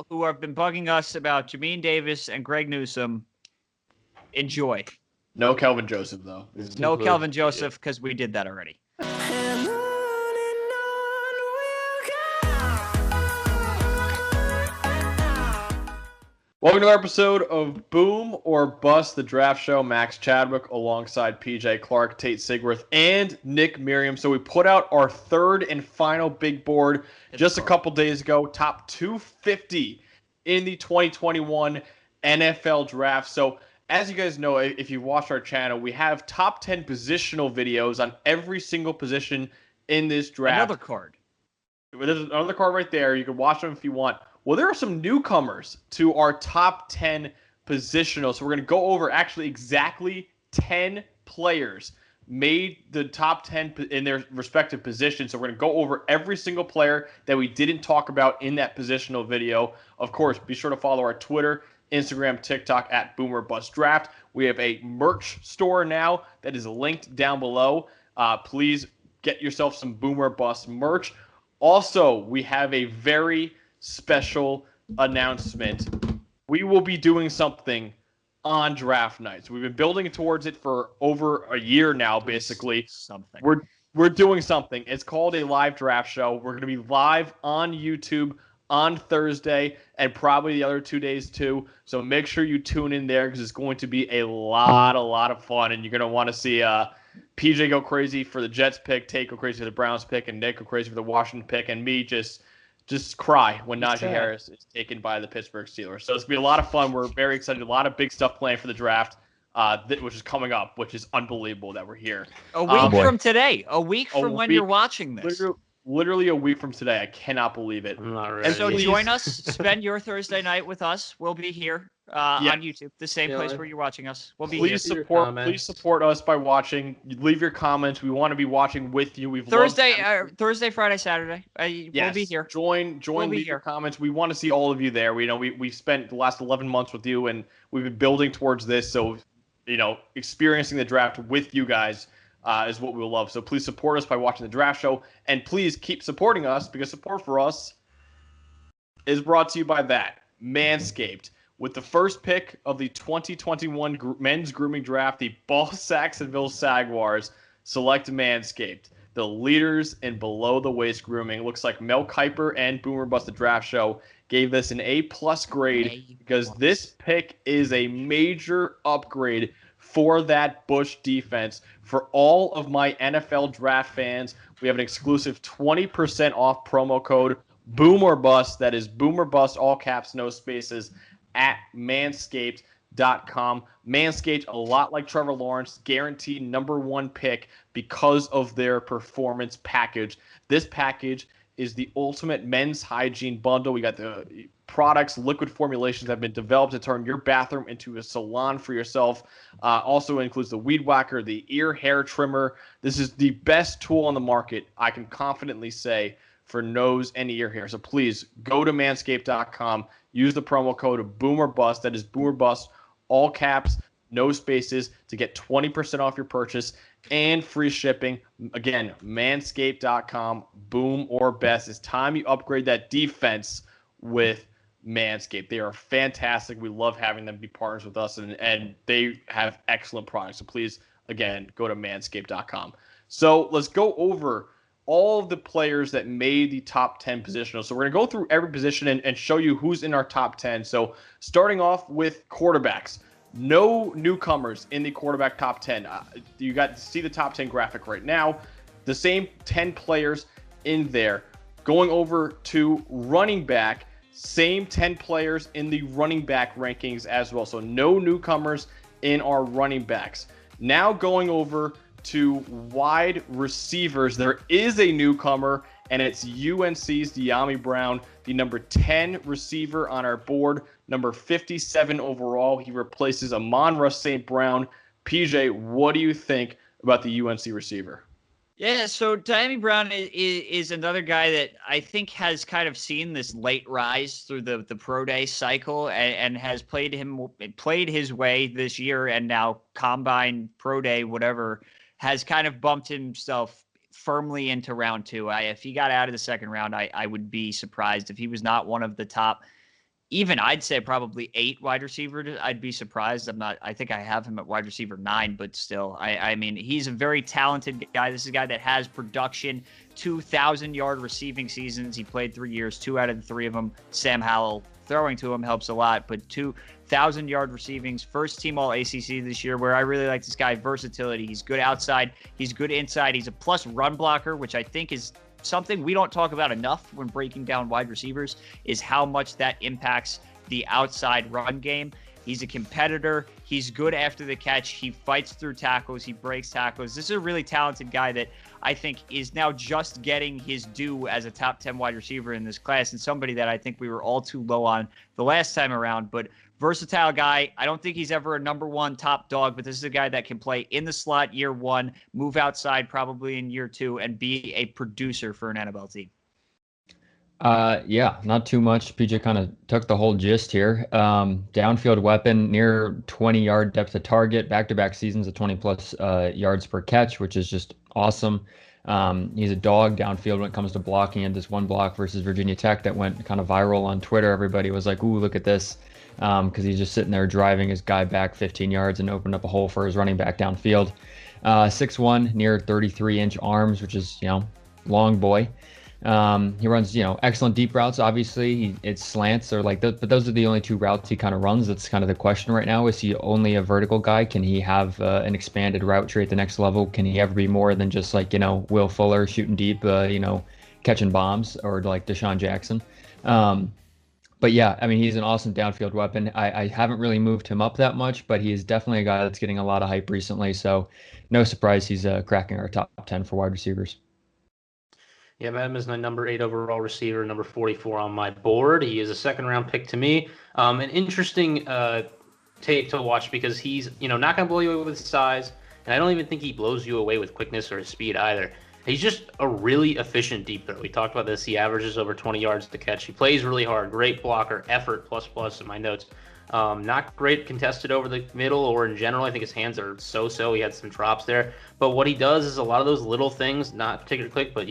who have been bugging us about Jamin Davis and Greg Newsome, enjoy. No Kelvin Joseph, though. No Kelvin Joseph, because we did that already. Welcome to another episode of Boom or Bust, the draft show. Max Chadwick alongside PJ Clark, Tate Sigworth, and Nick Merriam. So we put out our third and final big board just a couple days ago. Top 250 in the 2021 NFL draft. So as you guys know, if you watch our channel, we have top 10 positional videos on every single position in this draft. Another card. There's another card right there. You can watch them if you want. Well, there are some newcomers to our top 10 positional. So we're going to go over actually exactly 10 players made the top 10 in their respective positions. So we're going to go over every single player that we didn't talk about in that positional video. Of course, be sure to follow our Twitter, Instagram, TikTok at Boomer Bust Draft. We have a merch store now that is linked down below. Please get yourself some Boomer Bust merch. Also, we have a very special announcement. We will be doing something on draft night. So we've been building towards it for over a year now, basically. We're doing something. It's called a live draft show. We're going to be live on YouTube on Thursday and probably the other 2 days too. So make sure you tune in there because it's going to be a lot of fun, and you're going to want to see PJ go crazy for the Jets pick, Tate go crazy for the Browns pick, and Nick go crazy for the Washington pick, and me just cry when Najee Harris is taken by the Pittsburgh Steelers. So it's going to be a lot of fun. We're very excited. A lot of big stuff planned for the draft, which is coming up, which is unbelievable that we're here. A week from today. A week from when you're watching this. Literally a week from today. I cannot believe it. I'm not ready. And so join us. Spend your Thursday night with us. We'll be here on YouTube, the same place where you're watching us. We'll be here. Please support us by watching. Leave your comments. We want to be watching with you. Thursday, Friday, Saturday. We'll be here. Join. Leave your comments. We want to see all of you there. We spent the last 11 months with you, and we've been building towards this. So, experiencing the draft with you guys is what we will love. So please support us by watching the draft show, and please keep supporting us because support for us is brought to you by Manscaped. With the first pick of the 2021 men's grooming draft, the Saxonville Jaguars select Manscaped, the leaders in below-the-waist grooming. Looks like Mel Kiper and Boomer Bust the Draft Show gave this an A+ grade because this pick is a major upgrade for that Bush defense. For all of my NFL draft fans, we have an exclusive 20% off promo code BOOMERBUST. That is BOOMERBUST, all caps, no spaces, at manscaped.com. Manscaped, a lot like Trevor Lawrence, guaranteed #1 pick because of their performance package. This package is the ultimate men's hygiene bundle. We got the products, liquid formulations that have been developed to turn your bathroom into a salon for yourself. Also includes the weed whacker, the ear hair trimmer. This is the best tool on the market, I can confidently say, for nose and ear hair. So please go to manscaped.com. Use the promo code BOOMERBUST. That is BOOMERBUST, all caps, no spaces, to get 20% off your purchase and free shipping. Again, manscaped.com, boom or best. It's time you upgrade that defense with Manscaped. They are fantastic. We love having them be partners with us, and they have excellent products. So please, again, go to manscaped.com. So let's go over all of the players that made the top 10 positional. So we're going to go through every position and show you who's in our top 10. So starting off with quarterbacks. No newcomers in the quarterback top 10. You got to see the top 10 graphic right now. The same 10 players in there. Going over to running back, same 10 players in the running back rankings as well. So no newcomers in our running backs. Now going over to wide receivers, there is a newcomer, and it's UNC's DYAMI Brown, the number 10 receiver on our board, number 57 overall. He replaces Amon-Ra St. Brown. PJ, what do you think about the UNC receiver? Yeah, so DYAMI Brown is another guy that I think has kind of seen this late rise through the pro day cycle and has played his way this year, and now combine, pro day, whatever, has kind of bumped himself firmly into round 2. If he got out of the second round, I would be surprised if he was not one of the top even I'd say probably 8 wide receiver. I'd be surprised. I think I have him at wide receiver 9, but still, I mean, he's a very talented guy. This is a guy that has production, 2,000-yard receiving seasons. He played 3 years, 2 out of the 3 of them. Sam Howell throwing to him helps a lot, but 2,000-yard receivings, first team all ACC this year, where I really like this guy, versatility. He's good outside. He's good inside. He's a plus run blocker, which I think is something we don't talk about enough when breaking down wide receivers, is how much that impacts the outside run game. He's a competitor. He's good after the catch. He fights through tackles. He breaks tackles. This is a really talented guy that I think is now just getting his due as a top 10 wide receiver in this class, and somebody that I think we were all too low on the last time around. But versatile guy. I don't think he's ever a number 1 top dog, but this is a guy that can play in the slot year 1, move outside probably in year 2, and be a producer for an NFL team. Yeah, not too much. PJ kind of took the whole gist here. Downfield weapon, near 20-yard depth of target, back-to-back seasons of 20-plus yards per catch, which is just awesome. He's a dog downfield when it comes to blocking, and this one block versus Virginia Tech that went kind of viral on Twitter. Everybody was like, ooh, look at this, because he's just sitting there driving his guy back 15 yards and opened up a hole for his running back downfield. 6'1", near 33-inch arms, which is, long boy. He runs, excellent deep routes. Obviously, it's slants or but those are the only 2 routes he kind of runs. That's kind of the question right now. Is he only a vertical guy? Can he have an expanded route tree at the next level? Can he ever be more than just Will Fuller shooting deep, catching bombs, or like Deshaun Jackson? But yeah, I mean, he's an awesome downfield weapon. I haven't really moved him up that much, but he is definitely a guy that's getting a lot of hype recently. So no surprise he's cracking our top 10 for wide receivers. Yeah, Madam is my number 8 overall receiver, number 44 on my board. He is a second-round pick to me. An interesting tape to watch because he's, not going to blow you away with his size, and I don't even think he blows you away with quickness or his speed either. He's just a really efficient deep throw. We talked about this. He averages over 20 yards to catch. He plays really hard. Great blocker. Effort, plus in my notes. Not great contested over the middle or in general. I think his hands are so-so. He had some drops there. But what he does is a lot of those little things, not particularly quick, but,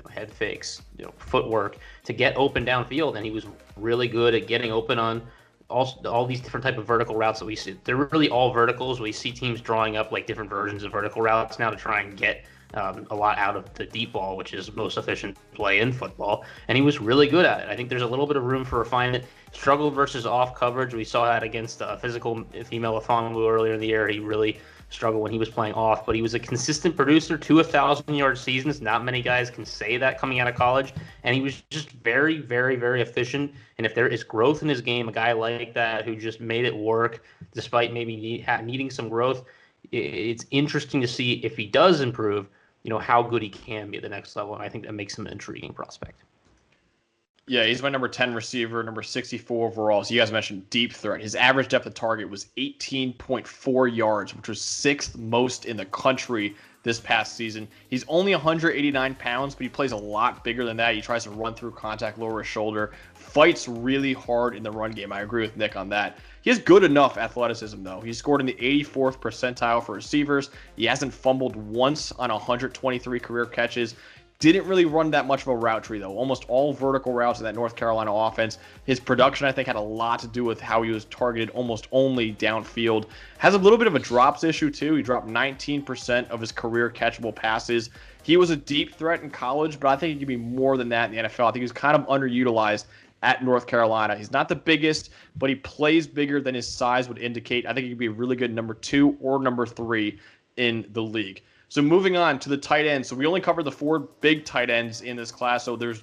head fakes, footwork to get open downfield, and he was really good at getting open on all these different type of vertical routes that we see. They're really all verticals. We see teams drawing up different versions of vertical routes now to try and get a lot out of the deep ball, which is most efficient play in football, and he was really good at it. I think there's a little bit of room for refinement. Struggled versus off coverage. We saw that against a physical female Afongu earlier in the year. He really struggle when he was playing off, but he was a consistent producer, 2 1,000-yard seasons. Not many guys can say that coming out of college, and he was just very, very, very efficient. And if there is growth in his game, a guy like that who just made it work despite maybe needing some growth, it's interesting to see if he does improve, how good he can be at the next level, and I think that makes him an intriguing prospect. Yeah, he's my number 10 receiver, number 64 overall. So you guys mentioned deep threat. His average depth of target was 18.4 yards, which was 6th most in the country this past season. He's only 189 pounds, but he plays a lot bigger than that. He tries to run through contact, lower his shoulder, fights really hard in the run game. I agree with Nick on that. He has good enough athleticism, though. He scored in the 84th percentile for receivers. He hasn't fumbled once on 123 career catches. Didn't really run that much of a route tree, though. Almost all vertical routes in that North Carolina offense. His production, I think, had a lot to do with how he was targeted almost only downfield. Has a little bit of a drops issue, too. He dropped 19% of his career catchable passes. He was a deep threat in college, but I think he could be more than that in the NFL. I think he was kind of underutilized at North Carolina. He's not the biggest, but he plays bigger than his size would indicate. I think he could be a really good number 2 or number 3 in the league. So moving on to the tight ends. So we only covered the 4 big tight ends in this class. So there's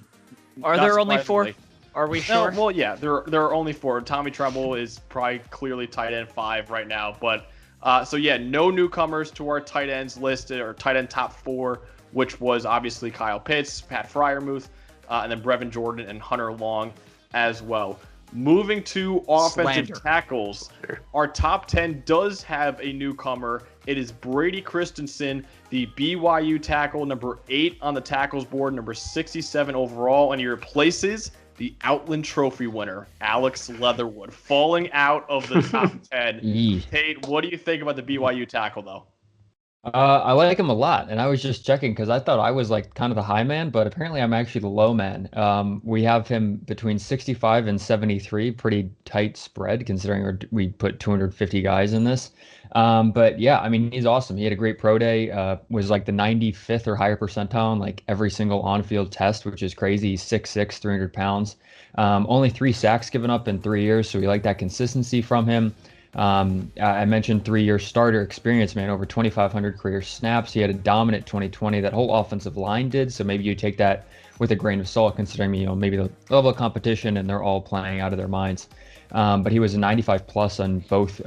Are there only 4? Are we sure? No, well, yeah, there are only 4. Tommy Tremble is probably clearly tight end 5 right now. But so yeah, no newcomers to our tight ends listed, or tight end top 4, which was obviously Kyle Pitts, Pat Freiermuth, and then Brevin Jordan and Hunter Long as well. Moving to offensive tackles, our top 10 does have a newcomer. It is Brady Christensen, the BYU tackle, number 8 on the tackles board, number 67 overall, and he replaces the Outland Trophy winner, Alex Leatherwood, falling out of the top 10. Tate, what do you think about the BYU tackle, though? I like him a lot, and I was just checking because I thought I was like kind of the high man, but apparently I'm actually the low man. We have him between 65 and 73, pretty tight spread considering we put 250 guys in this. But yeah, I mean, he's awesome. He had a great pro day, was like the 95th or higher percentile in like every single on-field test, which is crazy. He's 6'6", 300 pounds. Only 3 sacks given up in 3 years, so we like that consistency from him. I mentioned 3-year starter experience, man, over 2,500 career snaps. He had a dominant 2020. That whole offensive line did. So maybe you take that with a grain of salt, considering, maybe the level of competition and they're all playing out of their minds. But he was a 95 plus on both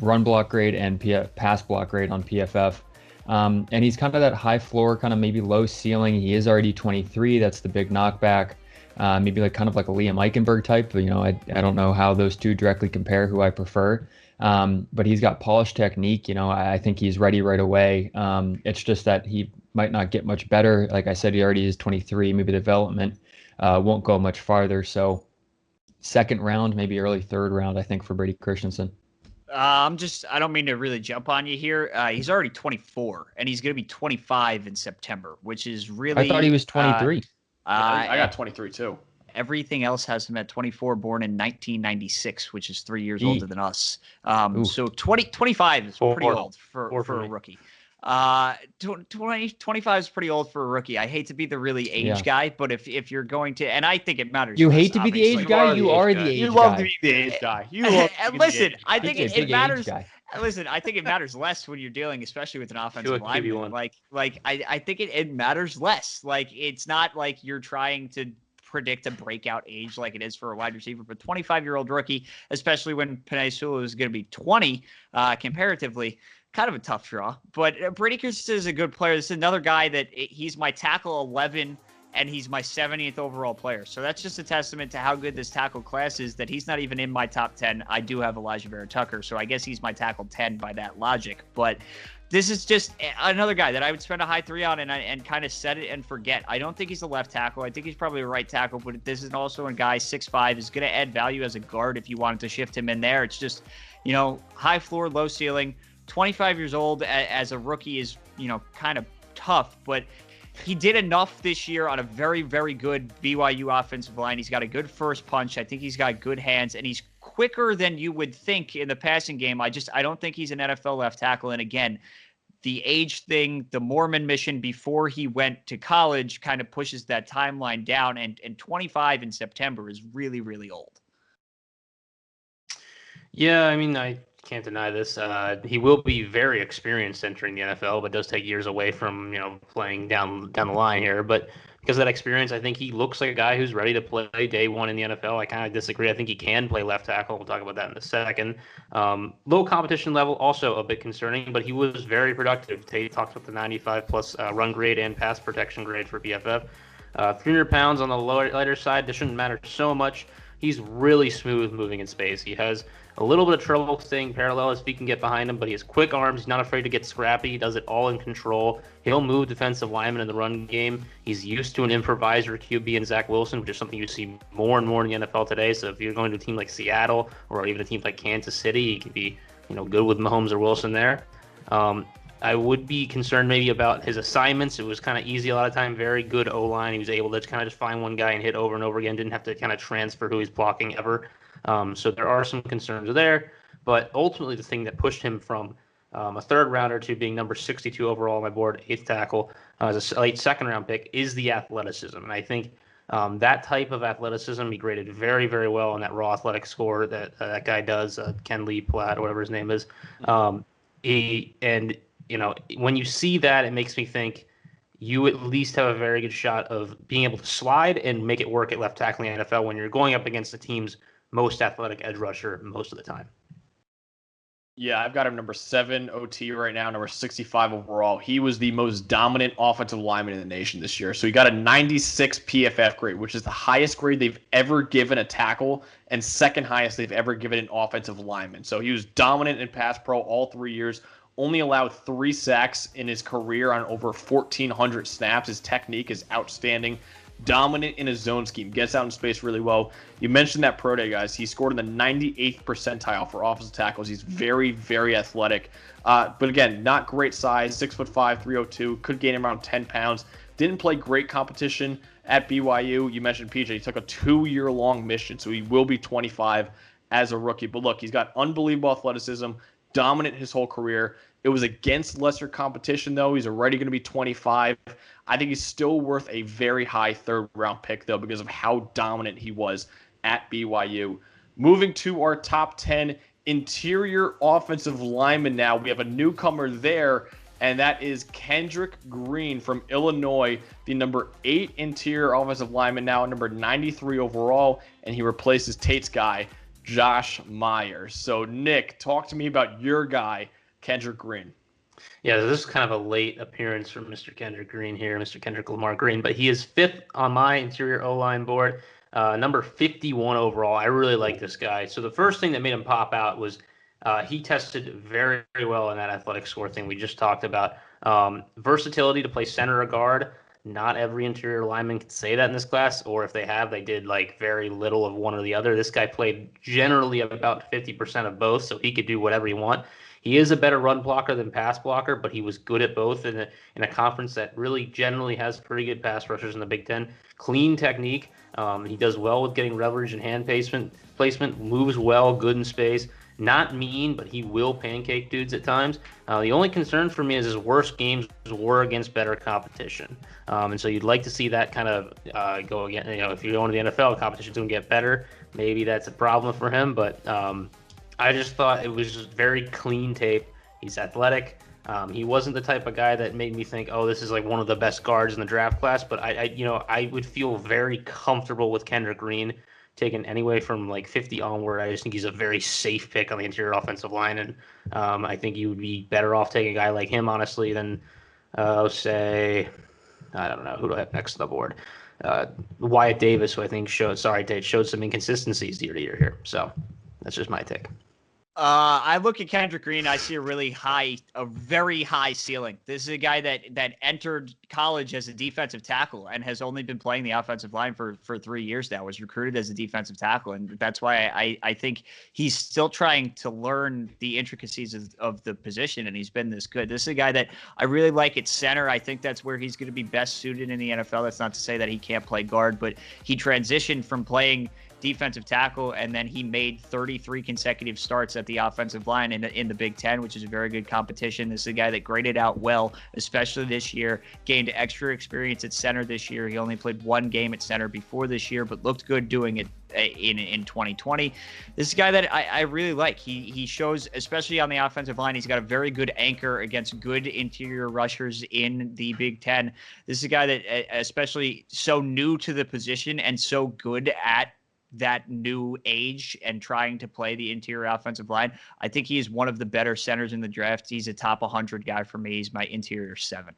run block grade and pass block grade on PFF. And he's kind of that high floor, kind of maybe low ceiling. He is already 23. That's the big knockback. Maybe like kind of like a Liam Eichenberg type. But, I don't know how those two directly compare, who I prefer. But he's got polished technique. I think he's ready right away. It's just that he might not get much better. Like I said, he already is 23. Maybe development won't go much farther. So second round, maybe early third round, I think, for Brady Christensen. I don't mean to really jump on you here. He's already 24, and he's going to be 25 in September, which is really. I thought he was 23. I got 23 too. Everything else has him at 24, born in 1996, which is 3 years older than us. So 25 is pretty old for a rookie. 25 is pretty old for a rookie. I hate to be the really age guy, but if you're going to, and I think it matters. You hate to be the age guy? You are the age guy. You love to be the age guy. And listen, I think it matters. Listen, I think it matters less when you're dealing, especially with an offensive lineman. I think it matters less. Like, it's not like you're trying to predict a breakout age like it is for a wide receiver, but 25-year-old rookie, especially when Penei Sewell is going to be 20 comparatively, kind of a tough draw. But Brady Christensen is a good player. This is another guy that he's my tackle 11 and he's my 70th overall player. So that's just a testament to how good this tackle class is, that he's not even in my top 10. I do have Elijah Vera Tucker, so I guess he's my tackle 10 by that logic. But this is just another guy that I would spend a high 3 on and kind of set it and forget. I don't think he's a left tackle. I think he's probably a right tackle, but this is also a guy 6'5", is going to add value as a guard if you wanted to shift him in there. It's just, high floor, low ceiling. 25 years old as a rookie is, kind of tough, but he did enough this year on a very, very good BYU offensive line. He's got a good first punch. I think he's got good hands, and he's quicker than you would think in the passing game. I don't think he's an NFL left tackle. And again, the age thing, the Mormon mission before he went to college kind of pushes that timeline down. And 25 in September is really, really old. Yeah, I mean, I can't deny this. He will be very experienced entering the NFL, but does take years away from, playing down the line here. But because of that experience, I think he looks like a guy who's ready to play day one in the NFL. I kind of disagree. I think he can play left tackle. We'll talk about that in a second. Low competition level, also a bit concerning, but he was very productive. Tate talks about the 95 plus run grade and pass protection grade for PFF. 300 pounds on the lighter side. This shouldn't matter so much. He's really smooth moving in space. He has a little bit of trouble staying parallel as feet can get behind him, but he has quick arms. He's not afraid to get scrappy. He does it all in control. He'll move defensive linemen in the run game. He's used to an improviser QB in Zach Wilson, which is something you see more and more in the NFL today. So if you're going to a team like Seattle or even a team like Kansas City, he can be, good with Mahomes or Wilson there. I would be concerned maybe about his assignments. It was kind of easy a lot of time. Very good O-line. He was able to kind of just find one guy and hit over and over again. Didn't have to kind of transfer who he's blocking ever. So there are some concerns there. But ultimately, the thing that pushed him from a third rounder to being number 62 overall on my board, 8th tackle, as a late second round pick, is the athleticism. And I think that type of athleticism, he graded very, very well on that raw athletic score that guy does, Ken Lee Platt, or whatever his name is. When you see that, it makes me think you at least have a very good shot of being able to slide and make it work at left tackle in the NFL when you're going up against the team's most athletic edge rusher most of the time. Yeah, I've got him number 7 OT right now, number 65 overall. He was the most dominant offensive lineman in the nation this year. So he got a 96 PFF grade, which is the highest grade they've ever given a tackle and second highest they've ever given an offensive lineman. So he was dominant in pass pro all 3 years. Only allowed 3 sacks in his career on over 1,400 snaps. His technique is outstanding. dominant in his zone scheme, gets out in space really well. You mentioned that pro day, guys. He scored in the 98th percentile for offensive tackles. He's very, very athletic. But again, not great size, 6'5", 302, could gain around 10 pounds. Didn't play great competition at BYU. You mentioned PJ. He took a 2-year-long mission, so he will be 25 as a rookie. But look, he's got unbelievable athleticism, dominant his whole career. It was against lesser competition, though. He's already going to be 25. I think he's still worth a very high third-round pick, though, because of how dominant he was at BYU. Moving to our top 10 interior offensive linemen now. We have a newcomer there, and that is KENRICK Green from Illinois, the number 8 interior offensive lineman, now number 93 overall, and he replaces Tate's guy, Josh Myers. So, Nick, talk to me about your guy, KENRICK Green. Yeah, this is kind of a late appearance from Mr. KENRICK Green here, Mr. Kendrick Lamar Green, but he is 5th on my interior O-line board, number 51 overall. I really like this guy. So the first thing that made him pop out was he tested very, very well in that athletic score thing we just talked about. Versatility to play center or guard. Not every interior lineman can say that in this class, or if they have, they did like very little of one or the other. This guy played generally about 50% of both, so he could do whatever he want. He is a better run blocker than pass blocker, but he was good at both in a conference that really generally has pretty good pass rushers in the Big Ten. Clean technique. He does well with getting leverage and hand placement, moves well, good in space. Not mean, but he will pancake dudes at times. The only concern for me is his worst games were against better competition. And so you'd like to see that kind of go again. You know, if you're going to the NFL, competition's going to get better. Maybe that's a problem for him, but I just thought it was just very clean tape. He's athletic. He wasn't the type of guy that made me think, oh, this is like one of the best guards in the draft class. But I would feel very comfortable with KENRICK Green taken anyway from like 50 onward. I just think he's a very safe pick on the interior offensive line, and I think you would be better off taking a guy like him, honestly, than say, I don't know, who do I have next to the board? Wyatt Davis, who I think showed some inconsistencies year to year here. So that's just my take. I look at KENRICK Green. I see a very high ceiling. This is a guy that entered college as a defensive tackle and has only been playing the offensive line for 3 years now. Was recruited as a defensive tackle, and that's why I think he's still trying to learn the intricacies of the position, and he's been this good. This is a guy that I really like at center. I think that's where he's going to be best suited in the NFL. That's not to say that he can't play guard, but he transitioned from playing defensive tackle, and then he made 33 consecutive starts at the offensive line in the Big Ten, which is a very good competition. This is a guy that graded out well, especially this year, gained extra experience at center this year. He only played 1 game at center before this year, but looked good doing it in 2020. This is a guy that I really like. He shows, especially on the offensive line, he's got a very good anchor against good interior rushers in the Big Ten. This is a guy that, especially so new to the position and so good at that new age and trying to play the interior offensive line. I think he is one of the better centers in the draft. He's a top 100 guy for me. He's my interior 7.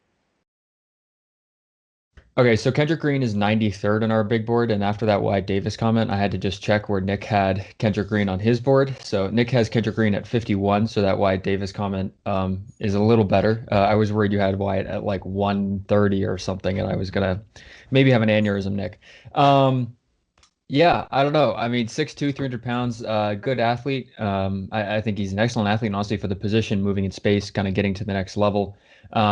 Okay, so KENRICK Green is 93rd on our big board, and after that Wyatt Davis comment, I had to just check where Nick had KENRICK Green on his board. So Nick has KENRICK Green at 51, so that Wyatt Davis comment is a little better. I was worried you had Wyatt at like 130 or something, and I was going to maybe have an aneurysm, Nick. Yeah, I don't know. I mean, 6'2", 300 pounds, good athlete. I think he's an excellent athlete, and honestly, for the position, moving in space, kind of getting to the next level.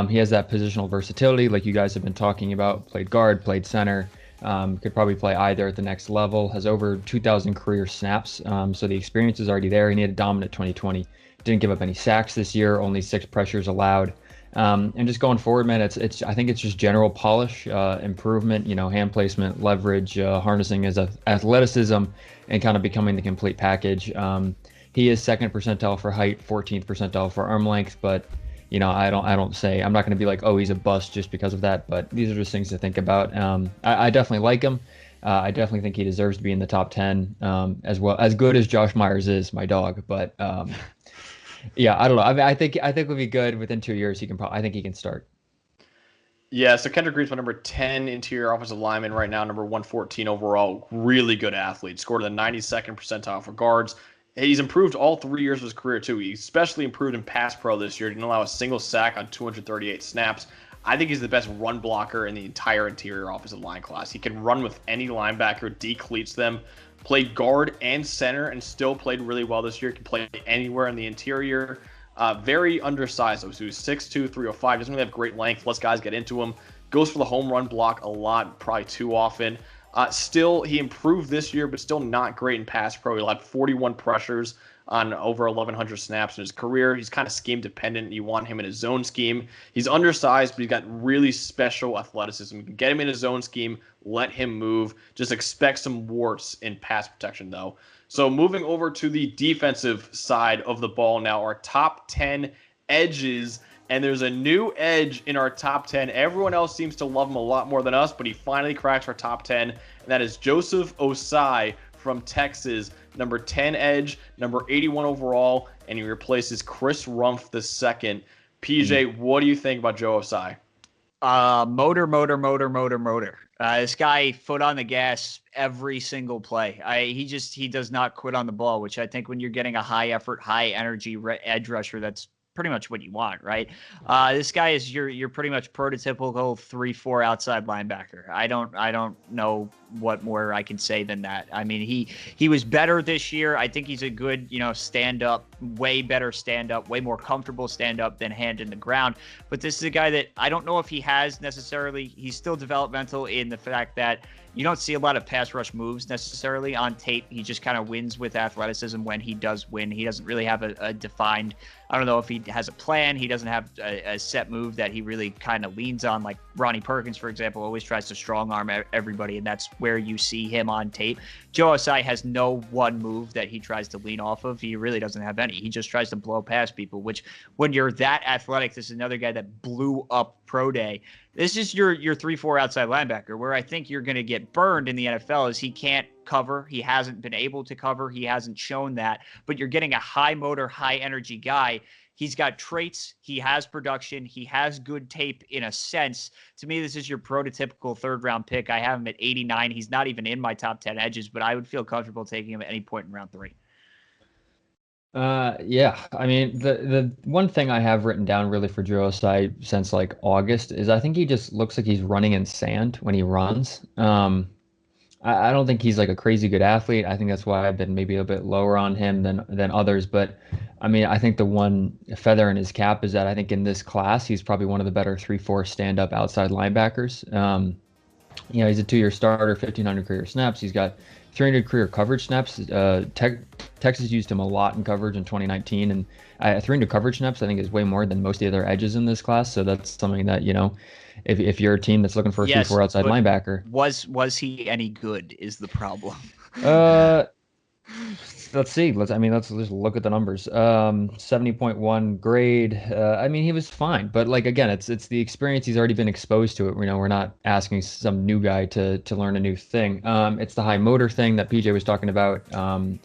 He has that positional versatility, like you guys have been talking about. Played guard, played center, could probably play either at the next level. Has over 2,000 career snaps, so the experience is already there. And he had a dominant 2020. Didn't give up any sacks this year, only 6 pressures allowed. And just going forward, man, I think it's just general polish, improvement, hand placement, leverage, harnessing his athleticism, and kind of becoming the complete package. He is 2nd percentile for height, 14th percentile for arm length, but I'm not going to be like, oh, he's a bust just because of that. But these are just things to think about. I definitely like him. I definitely think he deserves to be in the top 10, as well, as good as Josh Myers is, my dog. But yeah, I don't know. I think it would be good within 2 years. I think he can start. Yeah, so KENRICK Green's my number 10 interior offensive lineman right now, number 114 overall. Really good athlete. Scored in the 92nd percentile for guards. He's improved all 3 years of his career, too. He especially improved in pass pro this year. Didn't allow a single sack on 238 snaps. I think he's the best run blocker in the entire interior offensive line class. He can run with any linebacker, decleats them, played guard and center, and still played really well this year. Can play anywhere in the interior. Very undersized, though. So he's 6'2", 305. Doesn't really have great length. Lets guys get into him. Goes for the home run block a lot, probably too often. Still, he improved this year, but still not great in pass pro. He'll have 41 pressures on over 1,100 snaps in his career. He's kind of scheme dependent. You want him in a zone scheme. He's undersized, but he's got really special athleticism. You can get him in a zone scheme, let him move. Just expect some warts in pass protection, though. So moving over to the defensive side of the ball now, our top 10 edges. And there's a new edge in our top 10. Everyone else seems to love him a lot more than us, but he finally cracks our top 10. And that is Joseph OSSAI from Texas, number 10 edge, number 81 overall, and he replaces Chris Rumph II. PJ, what do you think about Joe OSSAI? Motor. This guy foot on the gas every single play. He does not quit on the ball, which I think when you're getting a high effort, high energy edge rusher, that's pretty much what you want, right? This guy is your pretty much prototypical 3-4 outside linebacker. I don't know what more I can say than that. I mean, he was better this year. I think he's a good, stand up, way better stand up, way more comfortable stand up than hand in the ground. But this is a guy that I don't know if he has necessarily. He's still developmental in the fact that you don't see a lot of pass rush moves necessarily on tape. He just kind of wins with athleticism when he does win. He doesn't really have a defined, I don't know if he has a plan. He doesn't have a set move that he really kind of leans on. Like Ronnie Perkins, for example, always tries to strong arm everybody, and that's where you see him on tape. Joe OSSAI has no one move that he tries to lean off of. He really doesn't have any. He just tries to blow past people, which when you're that athletic, this is another guy that blew up pro day. This is your 3-4 outside linebacker, where I think you're going to get burned in the NFL is he can't cover. He hasn't been able to cover. He hasn't shown that. But you're getting a high motor, high energy guy. He's got traits. He has production. He has good tape in a sense. To me, this is your prototypical third-round pick. I have him at 89. He's not even in my top 10 edges, but I would feel comfortable taking him at any point in round 3. Yeah, I mean, the one thing I have written down really for Joe OSSAI since like August is I think he just looks like he's running in sand when he runs. I don't think he's like a crazy good athlete. I think that's why I've been maybe a bit lower on him than others. But I mean, I think the one feather in his cap is that I think in this class, he's probably one of the better 3-4 stand-up outside linebackers. He's a 2-year starter, 1,500 career snaps. He's got 300 career coverage snaps. Texas used him a lot in coverage in 2019, and 300 coverage snaps I think is way more than most of the other edges in this class. So that's something that if you're a team that's looking for a 3-4 outside linebacker, was he any good? Is the problem? Let's see. Let's just look at the numbers. 70.1 grade. I mean, he was fine, but like again, it's the experience. He's already been exposed to it. We're not asking some new guy to learn a new thing. It's the high motor thing that PJ was talking about.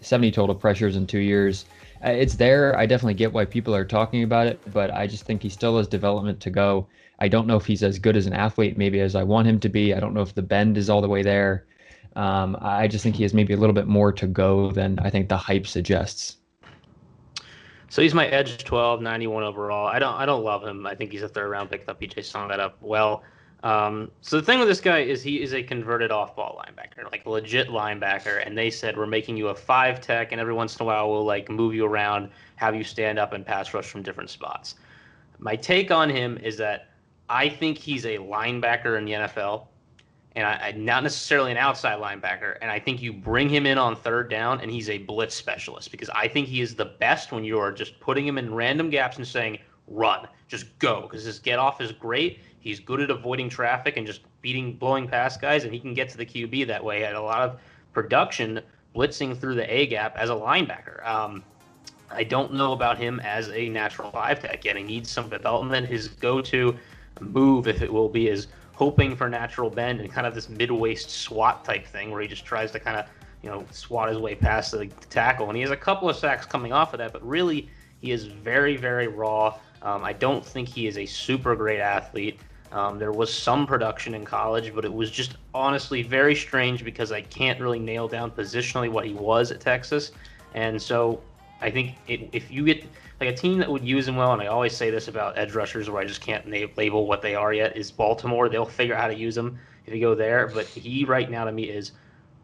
70 total pressures in 2 years. It's there. I definitely get why people are talking about it, but I just think he still has development to go. I don't know if he's as good as an athlete maybe as I want him to be. I don't know if the bend is all the way there. I just think he has maybe a little bit more to go than I think the hype suggests. So he's my edge 12, 91 overall. I don't love him. I think he's a third-round pick. I thought PJ summed that up well. So the thing with this guy is he is a converted off-ball linebacker, like a legit linebacker. And they said, we're making you a 5 tech, and every once in a while we'll like move you around, have you stand up and pass rush from different spots. My take on him is that I think he's a linebacker in the NFL. And I not necessarily an outside linebacker. And I think you bring him in on third down, and he's a blitz specialist because I think he is the best when you are just putting him in random gaps and saying, run, just go. Because his get off is great. He's good at avoiding traffic and just blowing past guys, and he can get to the QB that way. He had a lot of production blitzing through the A gap as a linebacker. I don't know about him as a natural 5 tech yet. He needs some development. His go-to move, if it will be, is hoping for natural bend and kind of this mid-waist swat type thing where he just tries to kind of, swat his way past the tackle. And he has a couple of sacks coming off of that, but really he is very, very raw. I don't think he is a super great athlete. There was some production in college, but it was just honestly very strange because I can't really nail down positionally what he was at Texas. And so I think if you get like a team that would use him well, and I always say this about edge rushers where I just can't label what they are yet, is Baltimore. They'll figure out how to use him if you go there. But he right now to me is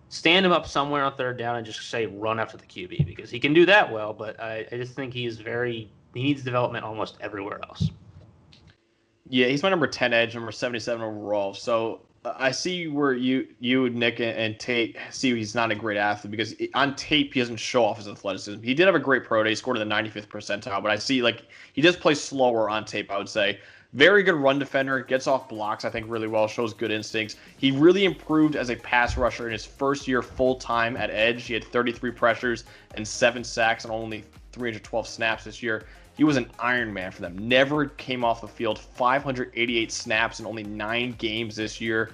stand him up somewhere on third down and just say run after the QB, because he can do that well. But I just think he needs development almost everywhere else. Yeah, he's my number 10 edge, number 77 overall. So I see where you Nick, and Tate see he's not a great athlete, because on tape he doesn't show off his athleticism. He did have a great pro day, scored in the 95th percentile, but I see he does play slower on tape, I would say. Very good run defender, gets off blocks, I think, really well, shows good instincts. He really improved as a pass rusher in his first year full-time at edge. He had 33 pressures and 7 sacks and only 312 snaps this year. He was an Iron Man for them. Never came off the field. 588 snaps in only 9 games this year.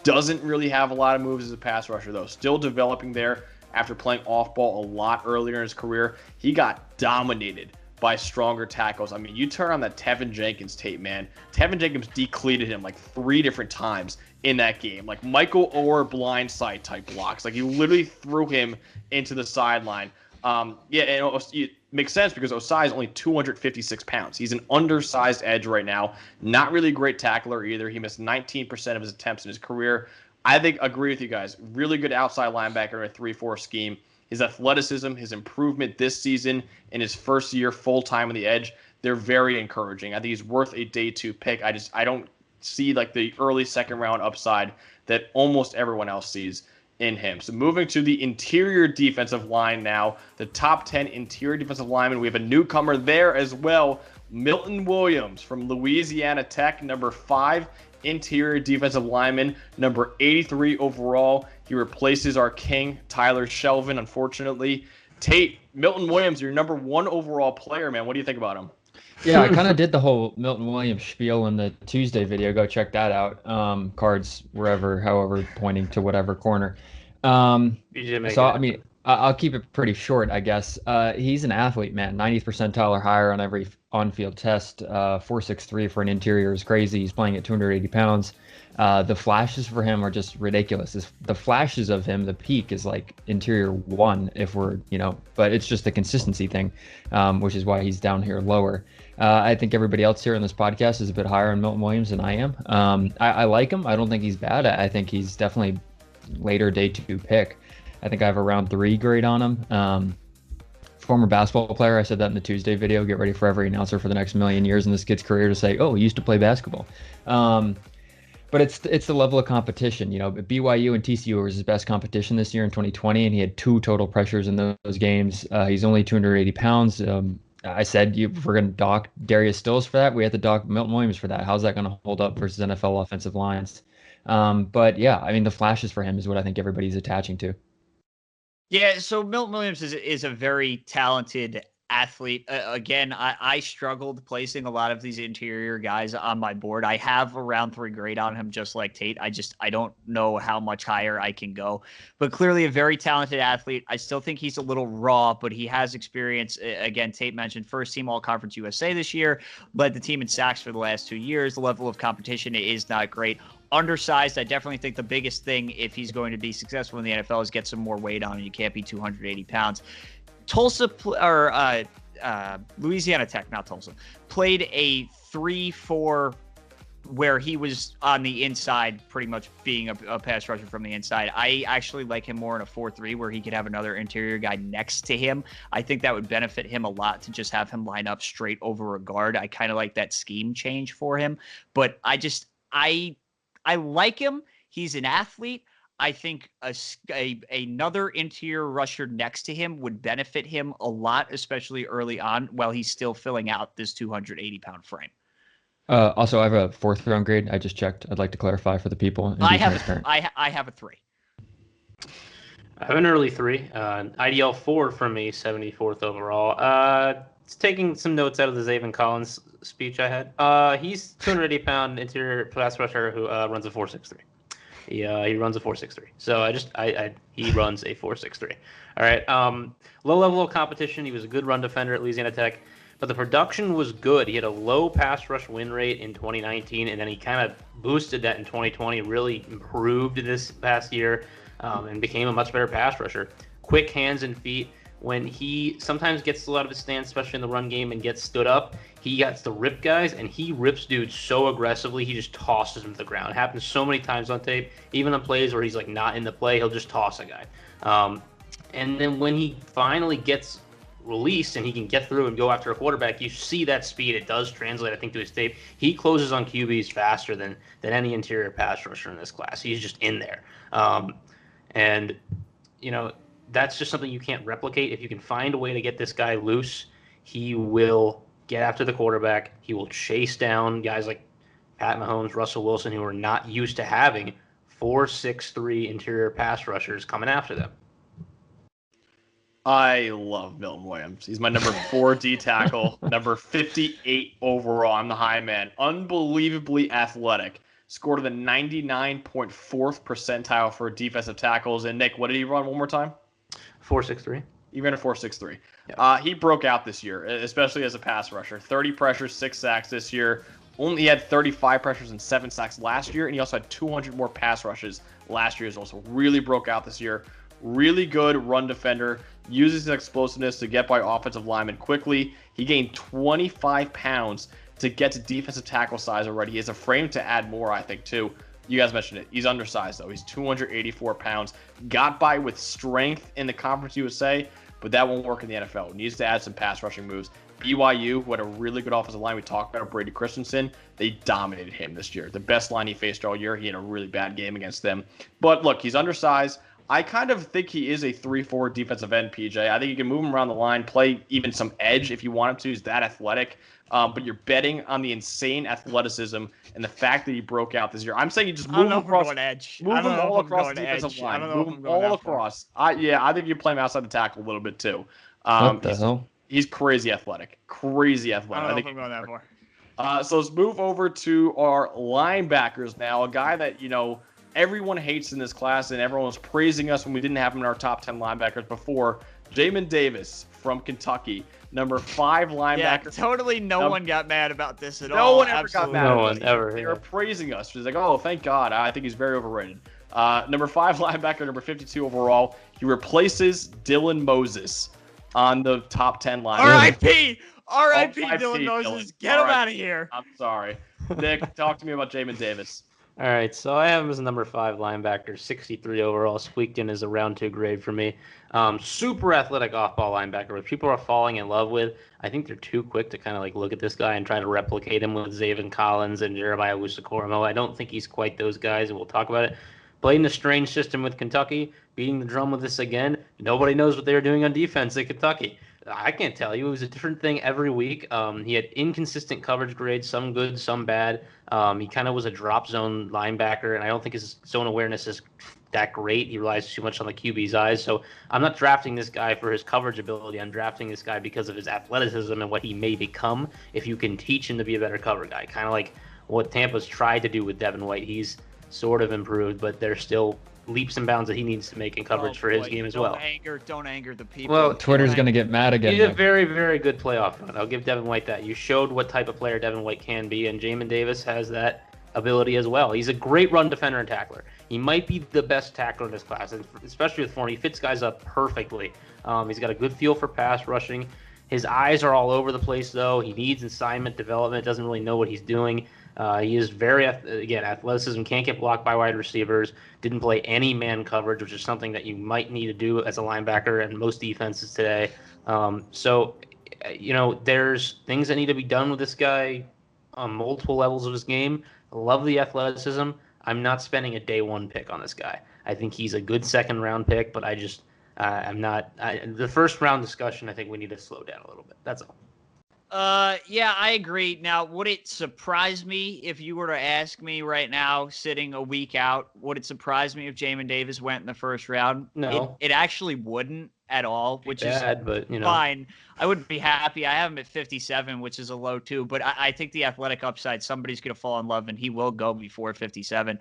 Doesn't really have a lot of moves as a pass rusher, though. Still developing there after playing off-ball a lot earlier in his career. He got dominated by stronger tackles. I mean, you turn on that Tevin Jenkins tape, man. Tevin Jenkins decleated him 3 different times in that game. Michael Orr blindside type blocks. He literally threw him into the sideline. And it makes sense because OSSAI is only 256 pounds. He's an undersized edge right now. Not really a great tackler either. He missed 19% of his attempts in his career. I think, agree with you guys. Really good outside linebacker in a 3-4 scheme. His athleticism, his improvement this season in his first year full-time on the edge, they're very encouraging. I think he's worth a day 2 pick. I don't see the early second-round upside that almost everyone else sees in him. So moving to the interior defensive line now, the top 10 interior defensive linemen. We have a newcomer there as well, Milton Williams from Louisiana Tech, number 5 interior defensive lineman, number 83 overall. He replaces our king, Tyler Shelvin, unfortunately. Tate, Milton Williams, your number 1 overall player, man. What do you think about him? Yeah, I kind of did the whole Milton Williams spiel in the Tuesday video. Go check that out. Cards wherever, however, pointing to whatever corner. I'll keep it pretty short, I guess. He's an athlete, man. 90th percentile or higher on every on-field test. 4.63 for an interior is crazy. He's playing at 280 pounds. The flashes for him are just ridiculous. The flashes of him, the peak is interior 1 if we're, but it's just the consistency thing, which is why he's down here lower. I think everybody else here in this podcast is a bit higher on Milton Williams than I am. I like him. I don't think he's bad. I think he's definitely later day 2 pick. I think I have a round 3 grade on him. Former basketball player. I said that in the Tuesday video. Get ready for every announcer for the next million years in this kid's career to say, oh, he used to play basketball. But it's the level of competition. BYU and TCU was his best competition this year in 2020, and he had 2 total pressures in those games. He's only 280 pounds. I said if we're going to dock Darius Stills for that, we have to dock Milton Williams for that. How's that going to hold up versus NFL offensive lines? But yeah, I mean, the flashes for him is what I think everybody's attaching to. Yeah, so Milton Williams is a very talented athlete. Again, I struggled placing a lot of these interior guys on my board. I have a round 3 grade on him, just like Tate. I don't know how much higher I can go, but clearly a very talented athlete. I still think he's a little raw, but he has experience. Again, Tate mentioned first team All-Conference USA this year, led the team in sacks for the last 2 years. The level of competition is not great. Undersized, I definitely think the biggest thing if he's going to be successful in the NFL is get some more weight on him. You can't be 280 pounds. Louisiana Tech, not Tulsa, played a 3-4 where he was on the inside, pretty much being a pass rusher from the inside. I actually like him more in a 4-3 where he could have another interior guy next to him. I think that would benefit him a lot to just have him line up straight over a guard. I kind of like that scheme change for him, but I like him. He's an athlete. I think another interior rusher next to him would benefit him a lot, especially early on while he's still filling out this 280-pound frame. Also, I have a 4th round grade. I just checked. I'd like to clarify for the people. I have a 3. I have an early 3. IDL 4 for me, 74th overall. It's taking some notes out of the Zaven Collins speech I had. He's 280-pound interior pass rusher who runs a 4.63. He runs a 4.63. So he runs a 4.63. All right. Low level of competition. He was a good run defender at Louisiana Tech, but the production was good. He had a low pass rush win rate in 2019, and then he kind of boosted that in 2020. Really improved this past year, and became a much better pass rusher. Quick hands and feet. when he sometimes gets a lot of his stance, especially in the run game, and gets stood up, he gets to rip guys, and he rips dudes so aggressively, he just tosses them to the ground. It happens so many times on tape, even on plays where he's like not in the play, he'll just toss a guy. And then when he finally gets released and he can get through and go after a quarterback, you see that speed. It does translate, I think, to his tape. He closes on QBs faster than any interior pass rusher in this class. He's just in there. And, you know, that's just something you can't replicate. If you can find a way to get this guy loose, he will get after the quarterback. He will chase down guys like Pat Mahomes, Russell Wilson, who are not used to having 4'6" interior pass rushers coming after them. I love Milton Williams. He's my number 4 D tackle, number 58 overall. I'm the high man. Unbelievably athletic. Scored in the 99.4th percentile for defensive tackles. And Nick, what did he run one more time? 4'6". He ran a 4.63. Yeah. He broke out this year, especially as a pass rusher. 30 pressures, 6 sacks this year. He had 35 pressures and 7 sacks last year, and he also had 200 more pass rushes last year as well. So really broke out this year. Really good run defender. Uses his explosiveness to get by offensive linemen quickly. He gained 25 pounds to get to defensive tackle size already. He has a frame to add more, I think, too. You guys mentioned it. He's undersized, though. He's 284 pounds. Got by with strength in the Conference USA, but that won't work in the NFL. Needs to add some pass rushing moves. BYU, who had a really good offensive line, we talked about Brady Christensen, they dominated him this year. The best line he faced all year. He had a really bad game against them. But look, he's undersized. I kind of think he is a 3-4 defensive end, PJ. I think you can move him around the line, play even some edge if you want him to. He's that athletic. But you're betting on the insane athleticism and the fact that he broke out this year. I'm saying you just move him across. Move him all across the defensive line. Move him all across. I think you play him outside the tackle a little bit too. What the hell? He's crazy athletic. Crazy athletic. I don't know if I'm going that far. So let's move over to our linebackers now. A guy that, you know, everyone hates in this class, and everyone was praising us when we didn't have him in our top 10 linebackers before. Jamin Davis from Kentucky, number 5 linebacker. Yeah, totally no one got mad about this at all. No one ever got mad. No one ever. They were praising us. She's like, oh, thank God. I think he's very overrated. Number 5 linebacker, number 52 overall. He replaces Dylan Moses on the top 10 linebackers. R.I.P. R.I.P. Dylan Moses. Get him out of here. I'm sorry. Nick, talk to me about Jamin Davis. All right, so I have him as a number 5 linebacker, 63 overall, squeaked in as a round 2 grade for me. Super athletic off-ball linebacker, which people are falling in love with. I think they're too quick to kind of like look at this guy and try to replicate him with Zaven Collins and Jeremiah Owusu-Koramoah. I don't think he's quite those guys, and we'll talk about it. Played in a strange system with Kentucky, beating the drum with this again. Nobody knows what they were doing on defense at Kentucky. I can't tell you. It was a different thing every week. He had inconsistent coverage grades, some good, some bad. He kind of was a drop zone linebacker, and I don't think his zone awareness is that great. He relies too much on the QB's eyes. So I'm not drafting this guy for his coverage ability. I'm drafting this guy because of his athleticism and what he may become if you can teach him to be a better cover guy. Kind of like what Tampa's tried to do with Devin White. He's sort of improved, but there's still leaps and bounds that he needs to make in coverage for his game as well. Don't anger the people. Well, Twitter's going to get mad again. He did a very, very good playoff run. I'll give Devin White that. You showed what type of player Devin White can be, and Jamin Davis has that ability as well. He's a great run defender and tackler. He might be the best tackler in this class, especially with form. He fits guys up perfectly. He's got a good feel for pass rushing. His eyes are all over the place, though. He needs assignment development, doesn't really know what he's doing. He is very, again, athleticism, can't get blocked by wide receivers, didn't play any man coverage, which is something that you might need to do as a linebacker in most defenses today. So, you know, there's things that need to be done with this guy on multiple levels of his game. Love the athleticism. I'm not spending a day 1 pick on this guy. I think he's a good 2nd round pick, but I just, I'm not, the 1st round discussion, I think we need to slow down a little bit. That's all. Yeah, I agree. Now, would it surprise me if you were to ask me right now, sitting a week out, would it surprise me if Jamin Davis went in the 1st round? No. It actually wouldn't at all, which bad, is but, you know, fine. I wouldn't be happy. I have him at 57, which is a low too, but I think the athletic upside, somebody's going to fall in love, and he will go before 57.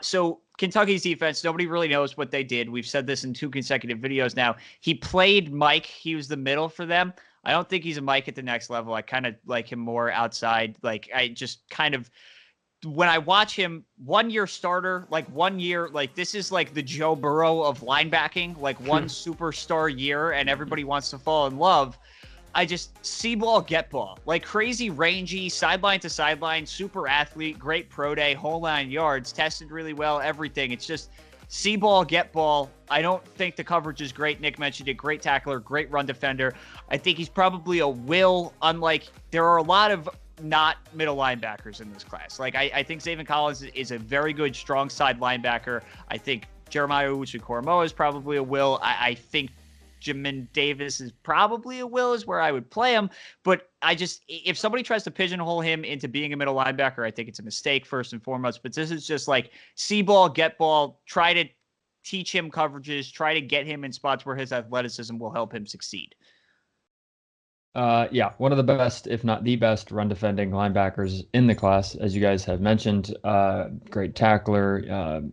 So Kentucky's defense, nobody really knows what they did. We've said this in 2 consecutive videos now. He played Mike. He was the middle for them. I don't think he's a Mike at the next level. I kind of like him more outside. Like, I just kind of when I watch him, 1 year starter, like 1 year, like this is like the Joe Burrow of linebacking, like one superstar year, and everybody wants to fall in love. I just see ball, get ball, like crazy rangy, sideline to sideline, super athlete, great pro day, whole 9 yards, tested really well, everything. It's just see ball, get ball. I don't think the coverage is great. Nick mentioned it. Great tackler, great run defender. I think he's probably a will, unlike there are a lot of not middle linebackers in this class. Like I think Zaven Collins is a very good strong side linebacker. I think Jeremiah Owusu-Koramoah is probably a will. I think Jamin Davis is probably a will is where I would play him. But I just, if somebody tries to pigeonhole him into being a middle linebacker, I think it's a mistake first and foremost. But this is just like see ball, get ball, try to teach him coverages, try to get him in spots where his athleticism will help him succeed. Yeah, one of the best, if not the best, run defending linebackers in the class, as you guys have mentioned. Great tackler.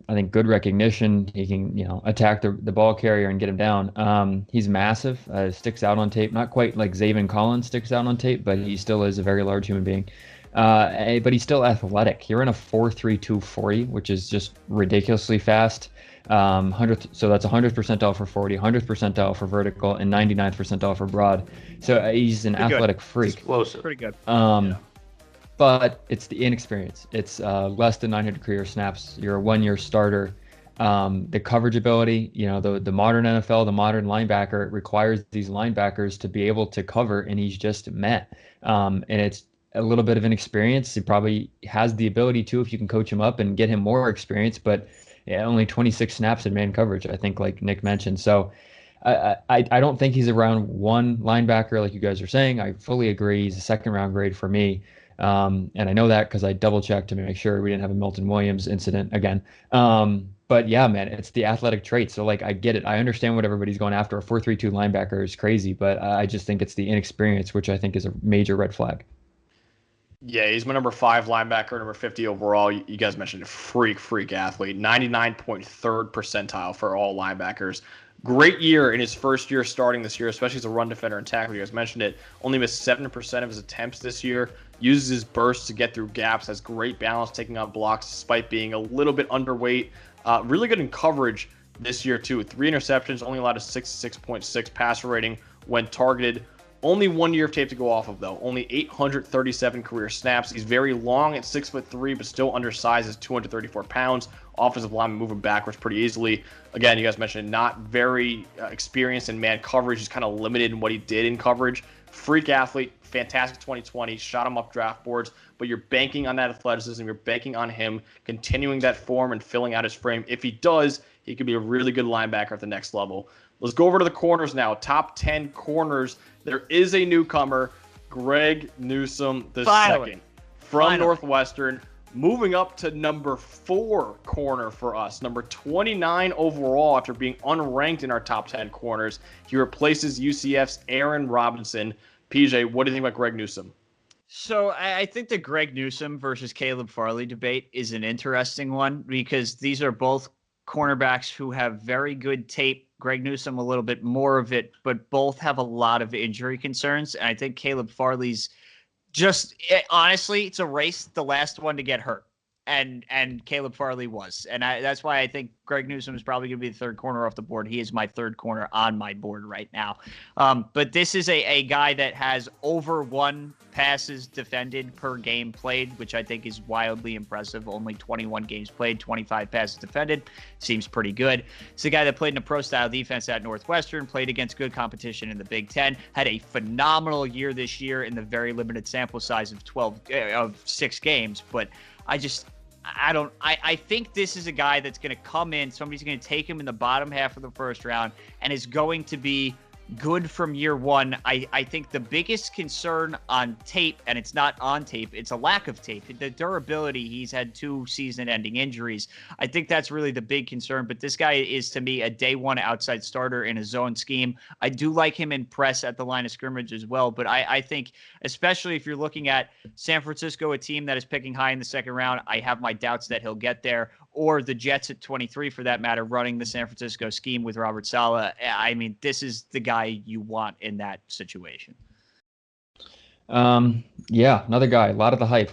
I think good recognition. He can, attack the ball carrier and get him down. He's massive. Sticks out on tape. Not quite like Zaven Collins sticks out on tape, but he still is a very large human being. But he's still athletic. He ran a 4.32 40, which is just ridiculously fast. 100th, so that's 100th percentile for 40, 100th percentile for vertical, and 99th percentile for broad. So he's an athletic freak. Explosive. Pretty good. But it's the inexperience. It's less than 900 career snaps. You're a 1 year starter. The coverage ability, the modern NFL, the modern linebacker requires these linebackers to be able to cover, and he's just met. And it's a little bit of inexperience. He probably has the ability to, if you can coach him up and get him more experience, but yeah, only 26 snaps in man coverage, I think, like Nick mentioned. So I don't think he's around one linebacker like you guys are saying. I fully agree. He's a second round grade for me. And I know that because I double checked to make sure we didn't have a Milton Williams incident again. But yeah, man, it's the athletic traits. So like, I get it. I understand what everybody's going after. A 4.32 linebacker is crazy, but I just think it's the inexperience, which I think is a major red flag. Yeah, he's my number 5 linebacker, number 50 overall. You guys mentioned a freak athlete. 99.3rd percentile for all linebackers. Great year in his first year starting this year, especially as a run defender and tackler. You guys mentioned it. Only missed 7% of his attempts this year. Uses his burst to get through gaps. Has great balance taking on blocks despite being a little bit underweight. Really good in coverage this year, too. 3 interceptions, only allowed a 66.6 passer rating when targeted. Only 1 year of tape to go off of, though. Only 837 career snaps. He's very long at 6'3", but still undersized at 234 pounds. Offensive lineman moving backwards pretty easily. Again, you guys mentioned not very experienced in man coverage. He's kind of limited in what he did in coverage. Freak athlete, fantastic 2020. Shot him up draft boards, but you're banking on that athleticism. You're banking on him continuing that form and filling out his frame. If he does, he could be a really good linebacker at the next level. Let's go over to the corners now. Top 10 corners. There is a newcomer, Greg Newsome II from Northwestern, moving up to number 4 corner for us. Number 29 overall after being unranked in our top 10 corners. He replaces UCF's Aaron Robinson. PJ, what do you think about Greg Newsome? So I think the Greg Newsome versus Caleb Farley debate is an interesting one because these are both cornerbacks who have very good tape. Greg Newsome a little bit more of it, but both have a lot of injury concerns. And I think Caleb Farley's honestly, it's a race, the last one to get hurt. And Caleb Farley was. And that's why I think Greg Newsome is probably going to be the third corner off the board. He is my third corner on my board right now. But this is a guy that has over 1 passes defended per game played, which I think is wildly impressive. Only 21 games played, 25 passes defended. Seems pretty good. It's a guy that played in a pro-style defense at Northwestern, played against good competition in the Big Ten, had a phenomenal year this year in the very limited sample size of 6 games. But I think this is a guy that's going to come in. Somebody's going to take him in the bottom half of the first round and is going to be good from year one. I think the biggest concern on tape, and it's not on tape, it's a lack of tape. The durability, he's had 2 season-ending injuries. I think that's really the big concern, but this guy is, to me, a day one outside starter in a zone scheme. I do like him in press at the line of scrimmage as well, but I think, especially if you're looking at San Francisco, a team that is picking high in the second round, I have my doubts that he'll get there, or the Jets at 23, for that matter, running the San Francisco scheme with Robert Saleh. I mean, this is the guy you want in that situation. Yeah, another guy. A lot of the hype.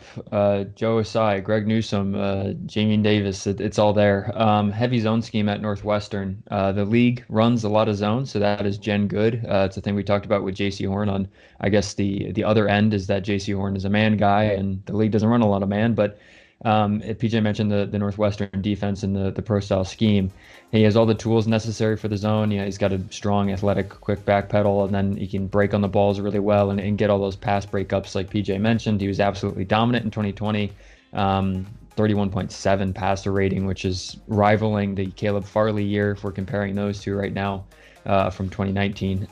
Joe OSSAI, Greg Newsome, Jamie Davis. It's all there. Heavy zone scheme at Northwestern. The league runs a lot of zones, so that is gen good. It's a thing we talked about with J.C. Horn on. I guess the other end is that J.C. Horn is a man guy, and the league doesn't run a lot of man. But PJ mentioned the Northwestern defense and the pro style scheme. He has all the tools necessary for the zone. He's got a strong, athletic, quick back pedal, and then he can break on the balls really well and get all those pass breakups like PJ mentioned. He was absolutely dominant in 2020. 31.7 passer rating, which is rivaling the Caleb Farley year if we're comparing those two right now from 2019.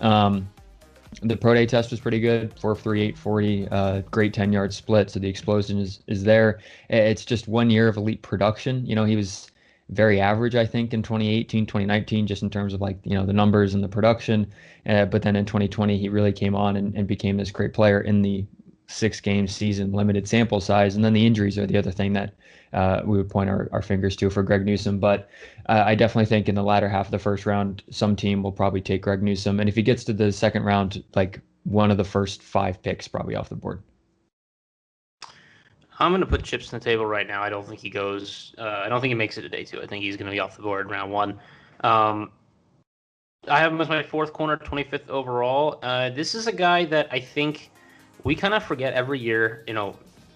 The pro day test was pretty good, 4.3, 840, great 10-yard split. So the explosion is there. It's just 1 year of elite production. He was very average, I think, in 2018, 2019, just in terms of the numbers and the production. But then in 2020, he really came on and became this great player in the 6-game season, limited sample size. And then the injuries are the other thing that we would point our fingers to for Greg Newsome. But I definitely think in the latter half of the first round, some team will probably take Greg Newsome. And if he gets to the second round, one of the first 5 picks probably off the board. I'm going to put chips on the table right now. I don't think he goes. I don't think he makes it to day 2. I think he's going to be off the board round 1. I have him as my 4th corner, 25th overall. This is a guy that I think we kind of forget every year.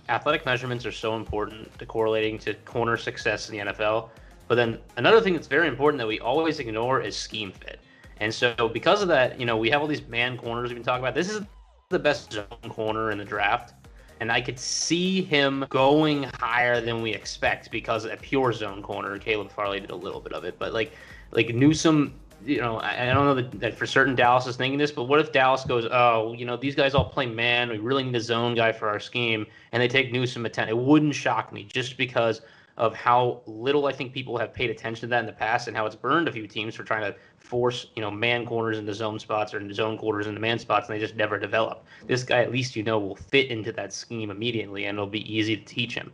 Athletic measurements are so important to correlating to corner success in the NFL. But then another thing that's very important that we always ignore is scheme fit. And so because of that, we have all these man corners we've been talking about. This is the best zone corner in the draft. And I could see him going higher than we expect because a pure zone corner, Caleb Farley did a little bit of it. But like Newsome, I don't know that for certain Dallas is thinking this, but what if Dallas goes, these guys all play man. We really need a zone guy for our scheme. And they take Newsome at 10. It wouldn't shock me just because of how little I think people have paid attention to that in the past and how it's burned a few teams for trying to force, man corners into zone spots or zone corners into man spots, and they just never develop. This guy, at least will fit into that scheme immediately, and it'll be easy to teach him.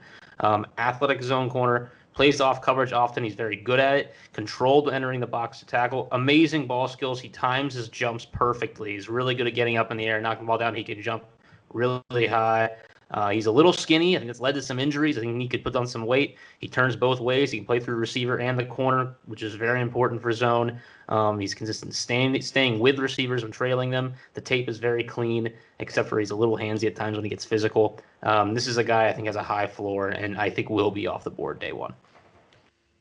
Athletic zone corner, plays off coverage often. He's very good at it. Controlled entering the box to tackle. Amazing ball skills. He times his jumps perfectly. He's really good at getting up in the air, knocking the ball down. He can jump really high. He's a little skinny. I think it's led to some injuries. I think he could put on some weight. He turns both ways. He can play through receiver and the corner, which is very important for zone. He's consistent staying with receivers when trailing them. The tape is very clean, except for he's a little handsy at times when he gets physical. This is a guy I think has a high floor, and I think will be off the board day 1.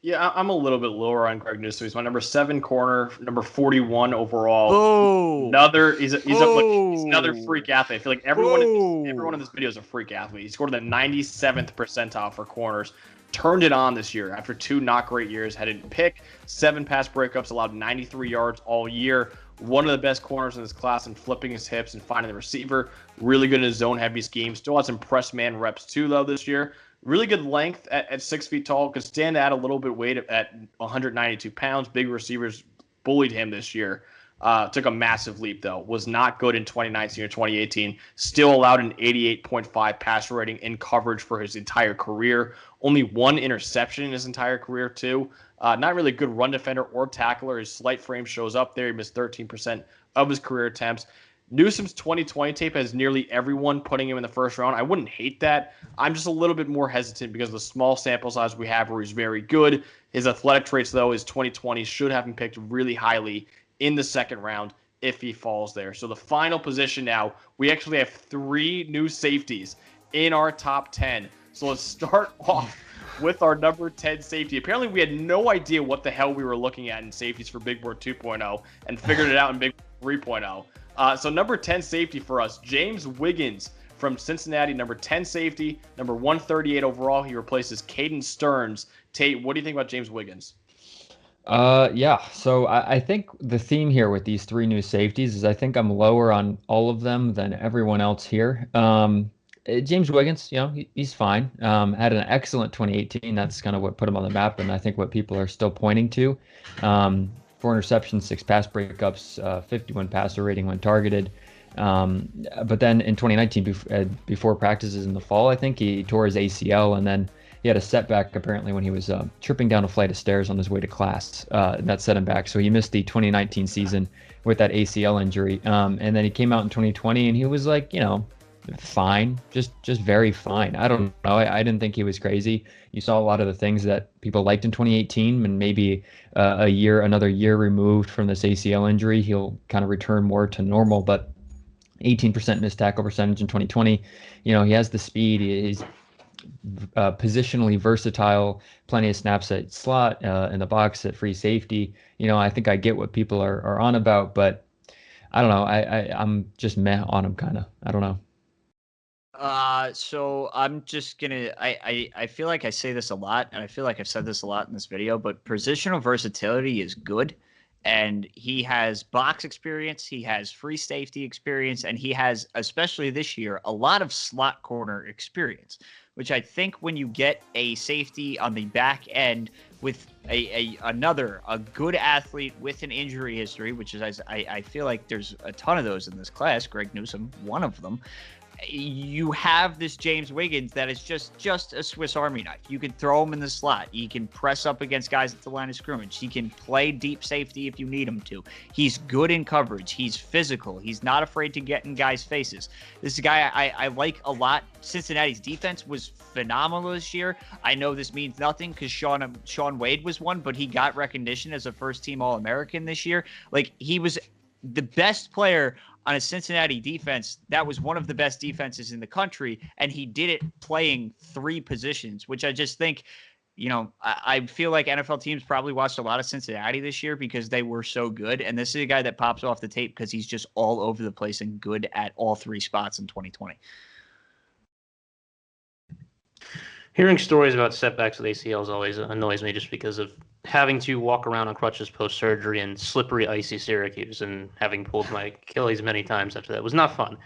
Yeah, I'm a little bit lower on Greg Newsome. He's my number 7 corner, number 41 overall. Oh, He's another freak athlete. I feel like everyone in this video is a freak athlete. He scored the 97th percentile for corners. Turned it on this year after 2 not great years. Had a pick, 7 pass breakups, allowed 93 yards all year. One of the best corners in this class in flipping his hips and finding the receiver. Really good in his zone heavy scheme. Still has some press man reps too though this year. Really good length at 6 feet tall. Could stand to add a little bit weight at 192 pounds. Big receivers bullied him this year. Took a massive leap, though. Was not good in 2019 or 2018. Still allowed an 88.5 passer rating in coverage for his entire career. Only 1 interception in his entire career, too. Not really a good run defender or tackler. His slight frame shows up there. He missed 13% of his career attempts. Newsome's 2020 tape has nearly everyone putting him in the first round. I wouldn't hate that. I'm just a little bit more hesitant because of the small sample size we have where he's very good. His athletic traits, though, his 2020 should have him picked really highly in the second round if he falls there. So the final position now, we actually have 3 new safeties in our top 10. So let's start off with our number 10 safety. Apparently, we had no idea what the hell we were looking at in safeties for Big Board 2.0 and figured it out in Big Board 3.0. So number 10 safety for us, James Wiggins from Cincinnati, number 10 safety, number 138 overall. He replaces Caden Stearns. Tate, what do you think about James Wiggins? Yeah, so I think the theme here with these 3 new safeties is I think I'm lower on all of them than everyone else here. James Wiggins, he's fine. Had an excellent 2018. That's kind of what put him on the map, and I think what people are still pointing to. 4 interceptions, 6 pass breakups, 51 passer rating when targeted. But then in 2019, before practices in the fall, I think he tore his ACL, and then he had a setback apparently when he was tripping down a flight of stairs on his way to class. That set him back. So he missed the 2019 season with that ACL injury. And then he came out in 2020, and he was fine, just very fine. I don't know. I didn't think he was crazy. You saw a lot of the things that people liked in 2018, and maybe another year removed from this ACL injury, he'll kind of return more to normal. But 18% missed tackle percentage in 2020. He has the speed. He's positionally versatile, plenty of snaps at slot, in the box at free safety. I think I get what people are on about, but I don't know. I'm just meh on him, kind of. I don't know. So I'm just gonna. I feel like I say this a lot, and I feel like I've said this a lot in this video. But positional versatility is good, and he has box experience, he has free safety experience, and he has, especially this year, a lot of slot corner experience. Which I think when you get a safety on the back end with a good athlete with an injury history, which is I feel like there's a ton of those in this class. Greg Newsome, one of them. You have this James Wiggins that is just a Swiss Army knife. You can throw him in the slot. He can press up against guys at the line of scrimmage. He can play deep safety if you need him to. He's good in coverage. He's physical. He's not afraid to get in guys' faces. This is a guy I like a lot. Cincinnati's defense was phenomenal this year. I know this means nothing because Shaun Wade was one, but he got recognition as a first-team All-American this year. Like, he was the best player on a Cincinnati defense that was one of the best defenses in the country, and he did it playing 3 positions, which I just think, I feel like NFL teams probably watched a lot of Cincinnati this year because they were so good, and this is a guy that pops off the tape because he's just all over the place and good at all 3 spots in 2020. Hearing stories about setbacks with ACLs always annoys me just because of having to walk around on crutches post-surgery in slippery, icy Syracuse and having pulled my Achilles many times after that. It was not fun.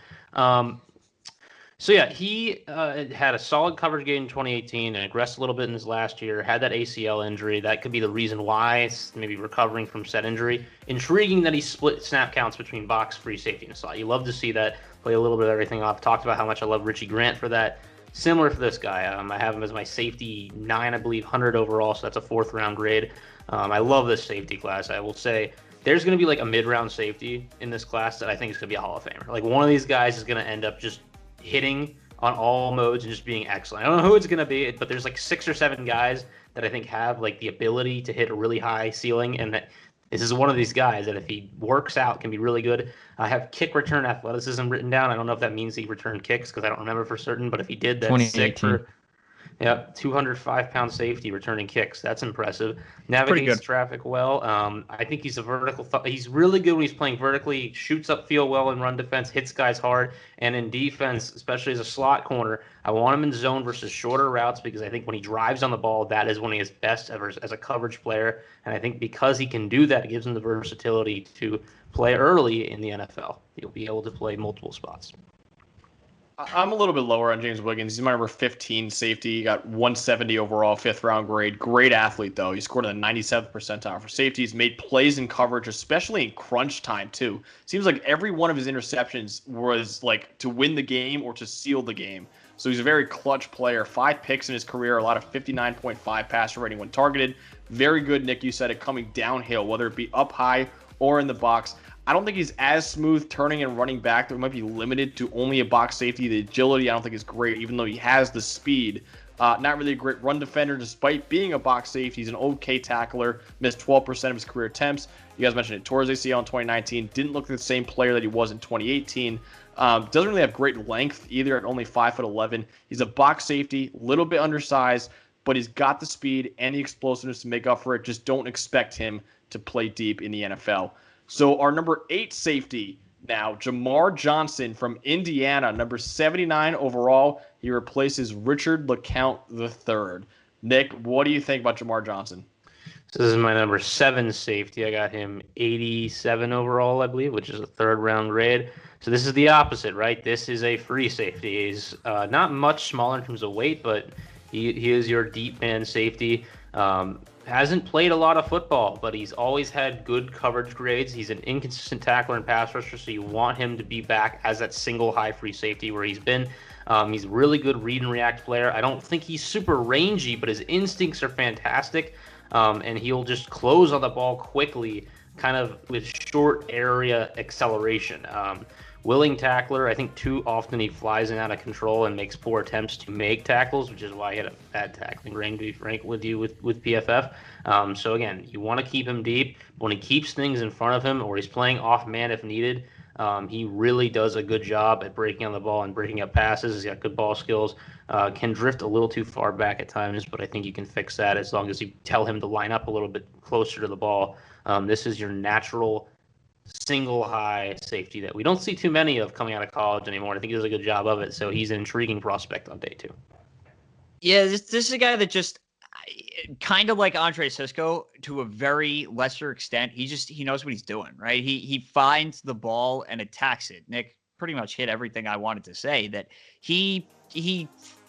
So, yeah, he had a solid coverage game in 2018 and regressed a little bit in his last year, had that ACL injury. That could be the reason why it's maybe recovering from said injury. Intriguing that he split snap counts between box, free safety, and slot. You love to see that, play a little bit of everything off. Talked about how much I love Richie Grant for that. Similar for this guy. I have him as my safety 9, I believe, 100 overall, so that's a 4th-round grade. I love this safety class. I will say there's going to be like a mid-round safety in this class that I think is going to be a Hall of Famer. Like, one of these guys is going to end up just hitting on all modes and just being excellent. I don't know who it's going to be, but there's like 6 or 7 guys that I think have like the ability to hit a really high ceiling, and that this is one of these guys that if he works out can be really good. I have kick return athleticism written down. I don't know if that means he returned kicks because I don't remember for certain, but if he did, that's sick for 205-pound safety returning kicks. That's impressive. Navigates traffic well. I think he's a vertical. He's really good when he's playing vertically. Shoots upfield well in run defense. Hits guys hard. And in defense, especially as a slot corner, I want him in zone versus shorter routes because I think when he drives on the ball, that is when he is best ever as a coverage player. And I think because he can do that, it gives him the versatility to play early in the NFL. He'll be able to play multiple spots. I'm a little bit lower on James Wiggins. He's my number 15 safety. He got 170 overall, 5th-round grade. Great athlete, though. He scored in the 97th percentile for safety. He's made plays in coverage, especially in crunch time, too. Seems like every one of his interceptions was like to win the game or to seal the game. So he's a very clutch player. 5 picks in his career, a lot of 59.5 passer rating when targeted. Very good, Nick, you said it, coming downhill, whether it be up high or in the box. I don't think he's as smooth turning and running back. That might be limited to only a box safety. The agility I don't think is great, even though he has the speed. Not really a great run defender despite being a box safety. He's an okay tackler. Missed 12% of his career attempts. You guys mentioned it. Tore his ACL in 2019. Didn't look like the same player that he was in 2018. Doesn't really have great length either at only 5'11". He's a box safety, a little bit undersized, but he's got the speed and the explosiveness to make up for it. Just don't expect him to play deep in the NFL. So our number 8 safety now, Jamar Johnson from Indiana, number 79 overall. He replaces Richard LeCounte III. Nick, what do you think about Jamar Johnson? So this is my number 7 safety. I got him 87 overall, I believe, which is a 3rd-round grade. So this is the opposite, right? This is a free safety. He's not much smaller in terms of weight, but he is your deep man safety. Hasn't played a lot of football, but he's always had good coverage grades. He's an inconsistent tackler and pass rusher, so you want him to be back as that single high free safety where he's been. He's a really good read and react player. I don't think he's super rangy, but his instincts are fantastic, and he'll just close on the ball quickly. kind of with short area acceleration. Willing tackler. I think too often he flies in out of control and makes poor attempts to make tackles, which is why he had a bad tackling grade, to be frank with you, with PFF. So again, you want to keep him deep. But when he keeps things in front of him or he's playing off man if needed, he really does a good job at breaking on the ball and breaking up passes. He's got good ball skills. Can drift a little too far back at times, but I think you can fix that as long as you tell him to line up a little bit closer to the ball. This is your natural single high safety that we don't see too many of coming out of college anymore. I think he does a good job of it. So he's an intriguing prospect on day 2. Yeah, this is a guy that just kind of like Andre Sisco to a very lesser extent. He knows what he's doing, right? He finds the ball and attacks it. Nick pretty much hit everything I wanted to say, that he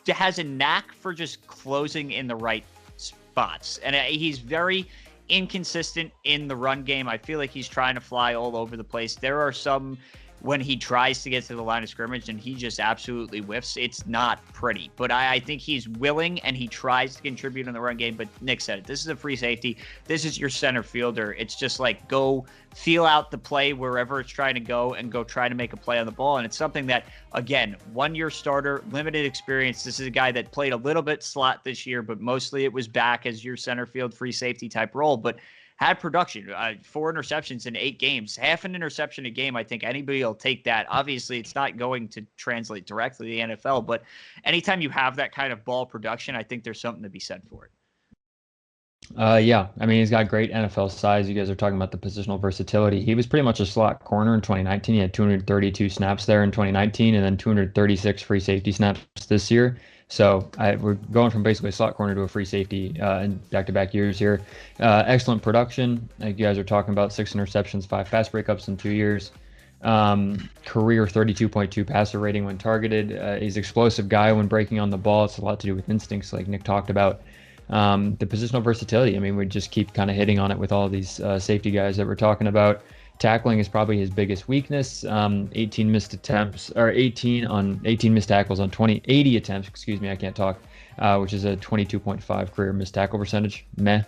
has a knack for just closing in the right spots. And he's very inconsistent in the run game. I feel like he's trying to fly all over the place. There are some when he tries to get to the line of scrimmage and he just absolutely whiffs. It's not pretty, but I think he's willing and he tries to contribute in the run game. But Nick said it, this is a free safety. This is your center fielder. It's just like, go feel out the play wherever it's trying to go and go try to make a play on the ball. And it's something that, again, 1-year starter, limited experience. This is a guy that played a little bit slot this year, but mostly it was back as your center field free safety type role. But had production, 4 interceptions in 8 games, half an interception a game. I think anybody will take that. Obviously, it's not going to translate directly to the NFL, but anytime you have that kind of ball production, I think there's something to be said for it. Yeah, I mean, he's got great NFL size. You guys are talking about the positional versatility. He was pretty much a slot corner in 2019. He had 232 snaps there in 2019 and then 236 free safety snaps this year. So we're going from basically a slot corner to a free safety in back-to-back years here. Excellent production. Like you guys are talking about, 6 interceptions, 5 pass breakups in 2 years. Career 32.2 passer rating when targeted. He's an explosive guy when breaking on the ball. It's a lot to do with instincts, like Nick talked about. The positional versatility. I mean, we just keep kind of hitting on it with all these safety guys that we're talking about. Tackling is probably his biggest weakness. 18 missed attempts, or 18 missed tackles on 80 attempts. Excuse me, I can't talk. Which is a 22.5 career missed tackle percentage. Meh.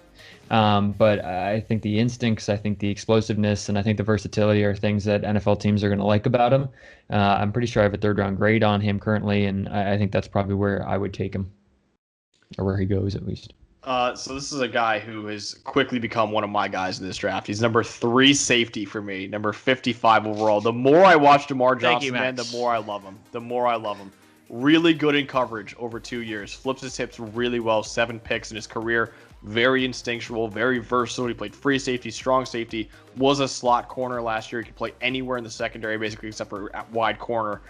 But I think the instincts, I think the explosiveness, and I think the versatility are things that NFL teams are going to like about him. I'm pretty sure I have a 3rd-round grade on him currently, and I think that's probably where I would take him, or where he goes at least. So this is a guy who has quickly become one of my guys in this draft. He's number 3 safety for me, number 55 overall. The more I watch JAMAR Johnson, man, the more I love him. Really good in coverage over 2 years. Flips his hips really well. 7 picks in his career. Very instinctual, very versatile. He played free safety, strong safety. Was a slot corner last year. He could play anywhere in the secondary, basically, except for at wide corner.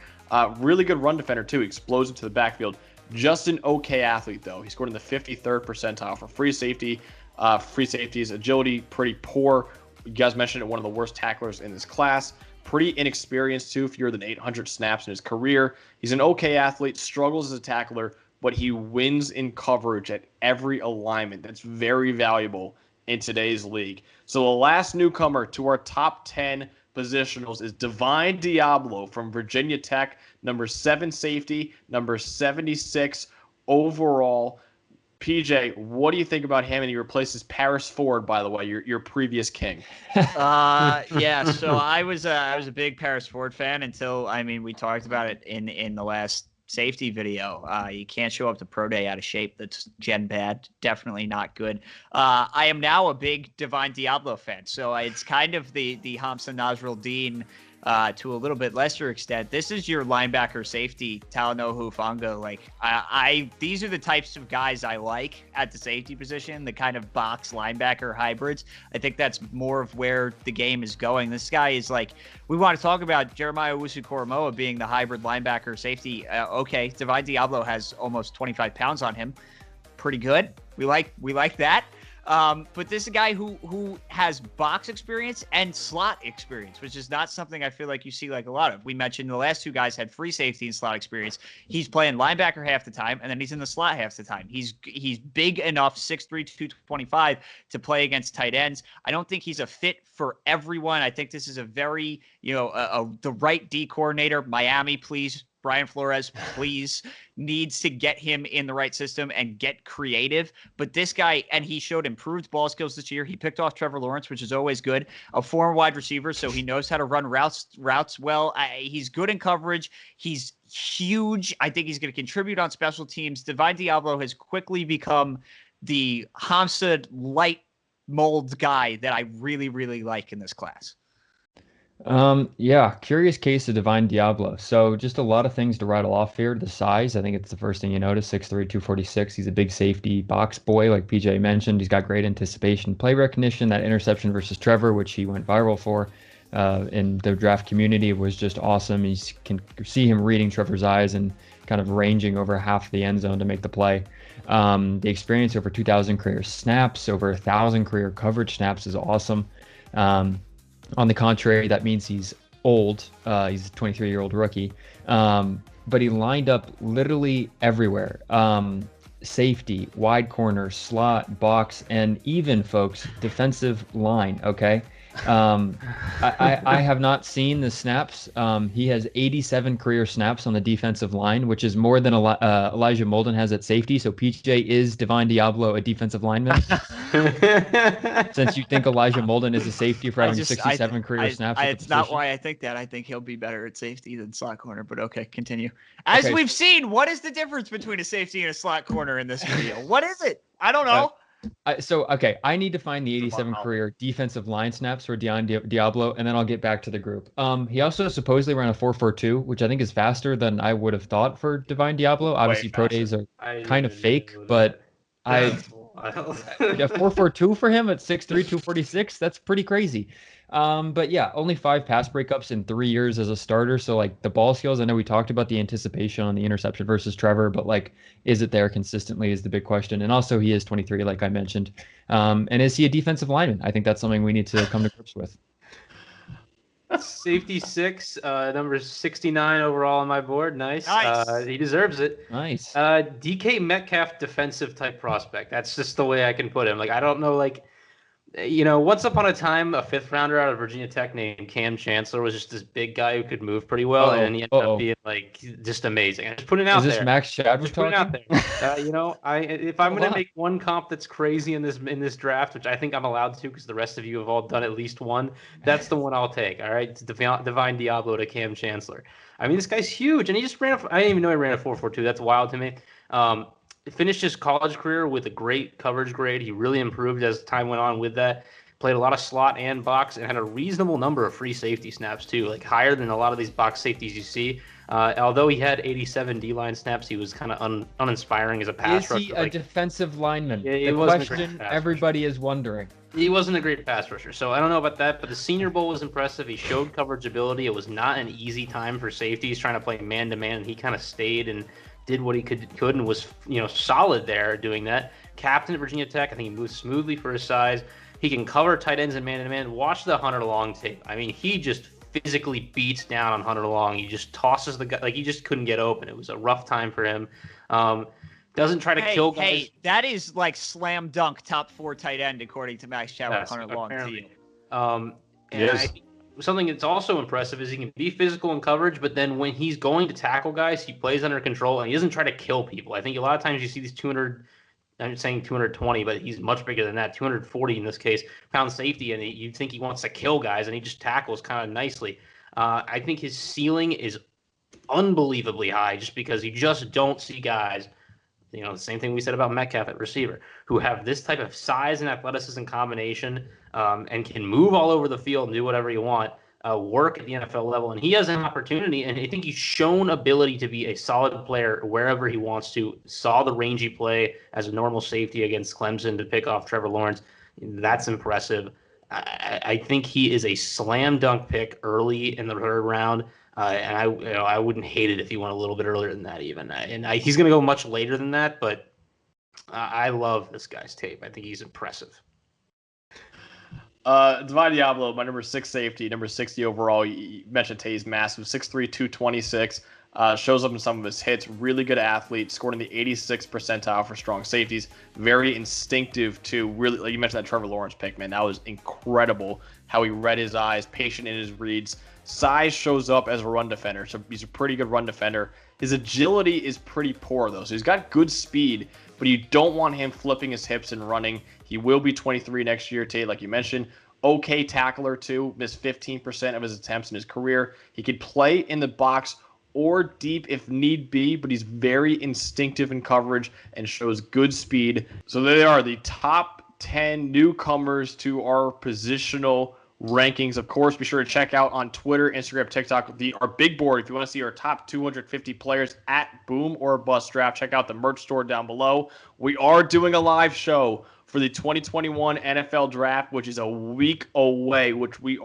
Really good run defender, too. Explodes into the backfield. Just an okay athlete, though. He scored in the 53rd percentile for free safety. Free safety's agility, pretty poor. You guys mentioned it, one of the worst tacklers in this class. Pretty inexperienced, too, fewer than 800 snaps in his career. He's an okay athlete, struggles as a tackler, but he wins in coverage at every alignment. That's very valuable in today's league. So the last newcomer to our top 10 positionals is DYAMI from Virginia Tech, number 7 safety, number 76 overall. PJ, what do you think about him? And he replaces Paris Ford, by the way, your previous king. Yeah, so I was a big Paris Ford fan until, I mean, we talked about it in the last safety video. You can't show up to pro day out of shape. That's gen bad. Definitely not good. I am now a big DYAMI fan. So it's kind of the Hamza Nasruddin to a little bit lesser extent. This is your linebacker safety, Talanoa Hufanga. Like these are the types of guys I like at the safety position, the kind of box linebacker hybrids. I think that's more of where the game is going. This guy is like, we want to talk about Jeremiah Owusu-Koramoah being the hybrid linebacker safety. Okay, DYAMI has almost 25 pounds on him. Pretty good. We like that. But this is a guy who has box experience and slot experience, which is not something I feel like you see like a lot of. We mentioned the last 2 guys had free safety and slot experience. He's playing linebacker half the time, and then he's in the slot half the time. He's big enough, 6'3", 225, to play against tight ends. I don't think he's a fit for everyone. I think this is a very, the right D coordinator. Miami, please Brian Flores, please, needs to get him in the right system and get creative. But this guy, and he showed improved ball skills this year. He picked off Trevor Lawrence, which is always good. A former wide receiver, so he knows how to run routes well. He's good in coverage. He's huge. I think he's going to contribute on special teams. Divine Diablo has quickly become the Hamsad light mold guy that I really, really like in this class. Yeah, curious case of Divine Diablo. So just a lot of things to rattle off here. The size, I think it's the first thing you notice. 6'3", 246. He's a big safety box boy, like PJ mentioned. He's got great anticipation, play recognition. That interception versus Trevor, which he went viral for in the draft community, was just awesome. You can see him reading Trevor's eyes and kind of ranging over half the end zone to make the play. The experience over 2,000 career snaps, over 1,000 career coverage snaps is awesome. On the contrary, that means he's old. He's a 23-year-old rookie. But he lined up literally everywhere. Safety, wide corner, slot, box, and even, folks, defensive line, okay? I have not seen the snaps. He has 87 career snaps on the defensive line, which is more than Elijah Molden has at safety. So PJ, is Divine Diablo a defensive lineman? Since you think Elijah Molden is a safety for having 67 career snaps. It's not why I think that. I think he'll be better at safety than slot corner, but okay, continue. As we've seen, what is the difference between a safety and a slot corner in this video? What is it? I don't know. I need to find the 87 career defensive line snaps for Diablo, and then I'll get back to the group. He also supposedly ran a 4.42, which I think is faster than I would have thought for Divine Diablo. Obviously, pro days are kind of fake, but a 4.42 for him at 6'3", 246, that's pretty crazy. But yeah, only 5 pass breakups in 3 years as a starter. So like the ball skills, I know we talked about the anticipation on the interception versus Trevor, but like, is it there consistently is the big question. And also he is 23, like I mentioned. And is he a defensive lineman? I think that's something we need to come to grips with. Safety 6, number 69 overall on my board. Nice. He deserves it. Nice. DK Metcalf defensive type prospect. That's just the way I can put him. Like, I don't know, like, you know, once upon a time, a 5th rounder out of Virginia Tech named Cam Chancellor was just this big guy who could move pretty well, and he ended up being like just amazing. I just put it out there. Is this Max Chadwick talking? Out there. You know, if I'm going to make one comp that's crazy in this draft, which I think I'm allowed to because the rest of you have all done at least one, that's the one I'll take. All right, it's Divine Diablo to Cam Chancellor. I mean, this guy's huge, and he just ran. I didn't even know he ran a 4.42. That's wild to me. Finished his college career with a great coverage grade. He really improved as time went on with that. Played a lot of slot and box and had a reasonable number of free safety snaps too, like higher than a lot of these box safeties you see. Although he had 87 D-line snaps, he was kind of uninspiring as a pass rusher. Is he a defensive lineman? Yeah, the question everybody is wondering. He wasn't a great pass rusher, so I don't know about that, but the Senior Bowl was impressive. He showed coverage ability. It was not an easy time for safeties trying to play man-to-man, and he kind of stayed and did what he could and was, you know, solid there doing that. Captain at Virginia Tech, I think he moves smoothly for his size. He can cover tight ends and man-to-man. Watch the Hunter Long tape. I mean, he just physically beats down on Hunter Long. He just tosses the guy. Like, he just couldn't get open. It was a rough time for him. Doesn't try to kill guys. Hey, that is like slam dunk top 4 tight end, according to Max Chadwick, Hunter Long to you. And I think something that's also impressive is he can be physical in coverage, but then when he's going to tackle guys, he plays under control and he doesn't try to kill people. I think a lot of times you see these 200, I'm saying 220, but he's much bigger than that, 240 in this case, pound safety, and you think he wants to kill guys, and he just tackles kind of nicely. I think his ceiling is unbelievably high just because you just don't see guys, you know, the same thing we said about Metcalf at receiver, who have this type of size and athleticism combination and can move all over the field and do whatever you want, work at the NFL level. And he has an opportunity, and I think he's shown ability to be a solid player wherever he wants to. Saw the rangy play as a normal safety against Clemson to pick off Trevor Lawrence. That's impressive. I think he is a slam dunk pick early in the 3rd round. And I wouldn't hate it if he went a little bit earlier than that even. He's going to go much later than that, but I love this guy's tape. I think he's impressive. Divine Diablo, my number 6 safety, number 60 overall. You mentioned Tate's massive, 6'3", 226. Shows up in some of his hits. Really good athlete. Scored in the 86th percentile for strong safeties. Very instinctive too. Really, like you mentioned that Trevor Lawrence pick, man. That was incredible. How he read his eyes, patient in his reads. Size shows up as a run defender, so he's a pretty good run defender. His agility is pretty poor, though, so he's got good speed, but you don't want him flipping his hips and running. He will be 23 next year, Tate, like you mentioned. Okay tackler, too. Missed 15% of his attempts in his career. He could play in the box or deep if need be, but he's very instinctive in coverage and shows good speed. So they are the top 10 newcomers to our positional rankings. Of course, be sure to check out on Twitter, Instagram, TikTok, our big board. If you want to see our top 250 players at Boom or Bust Draft, check out the merch store down below. We are doing a live show for the 2021 NFL Draft, which is a week away, which we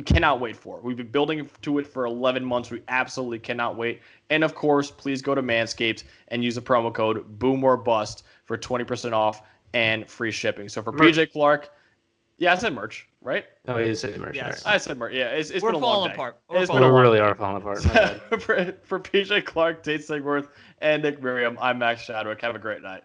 cannot wait for. We've been building to it for 11 months. We absolutely cannot wait. And of course, please go to Manscaped and use the promo code Boom or Bust for 20% off and free shipping. So for merch. PJ Clark, yeah, I said merch, right? Oh, you said merch. Yes. I said merch. Yeah, it's We're been a long falling day. apart. It's We been a long really day. are falling apart. My bad. For PJ Clark, Tate Sigworth, and Nick Merriam, I'm Max Chadwick. Have a great night.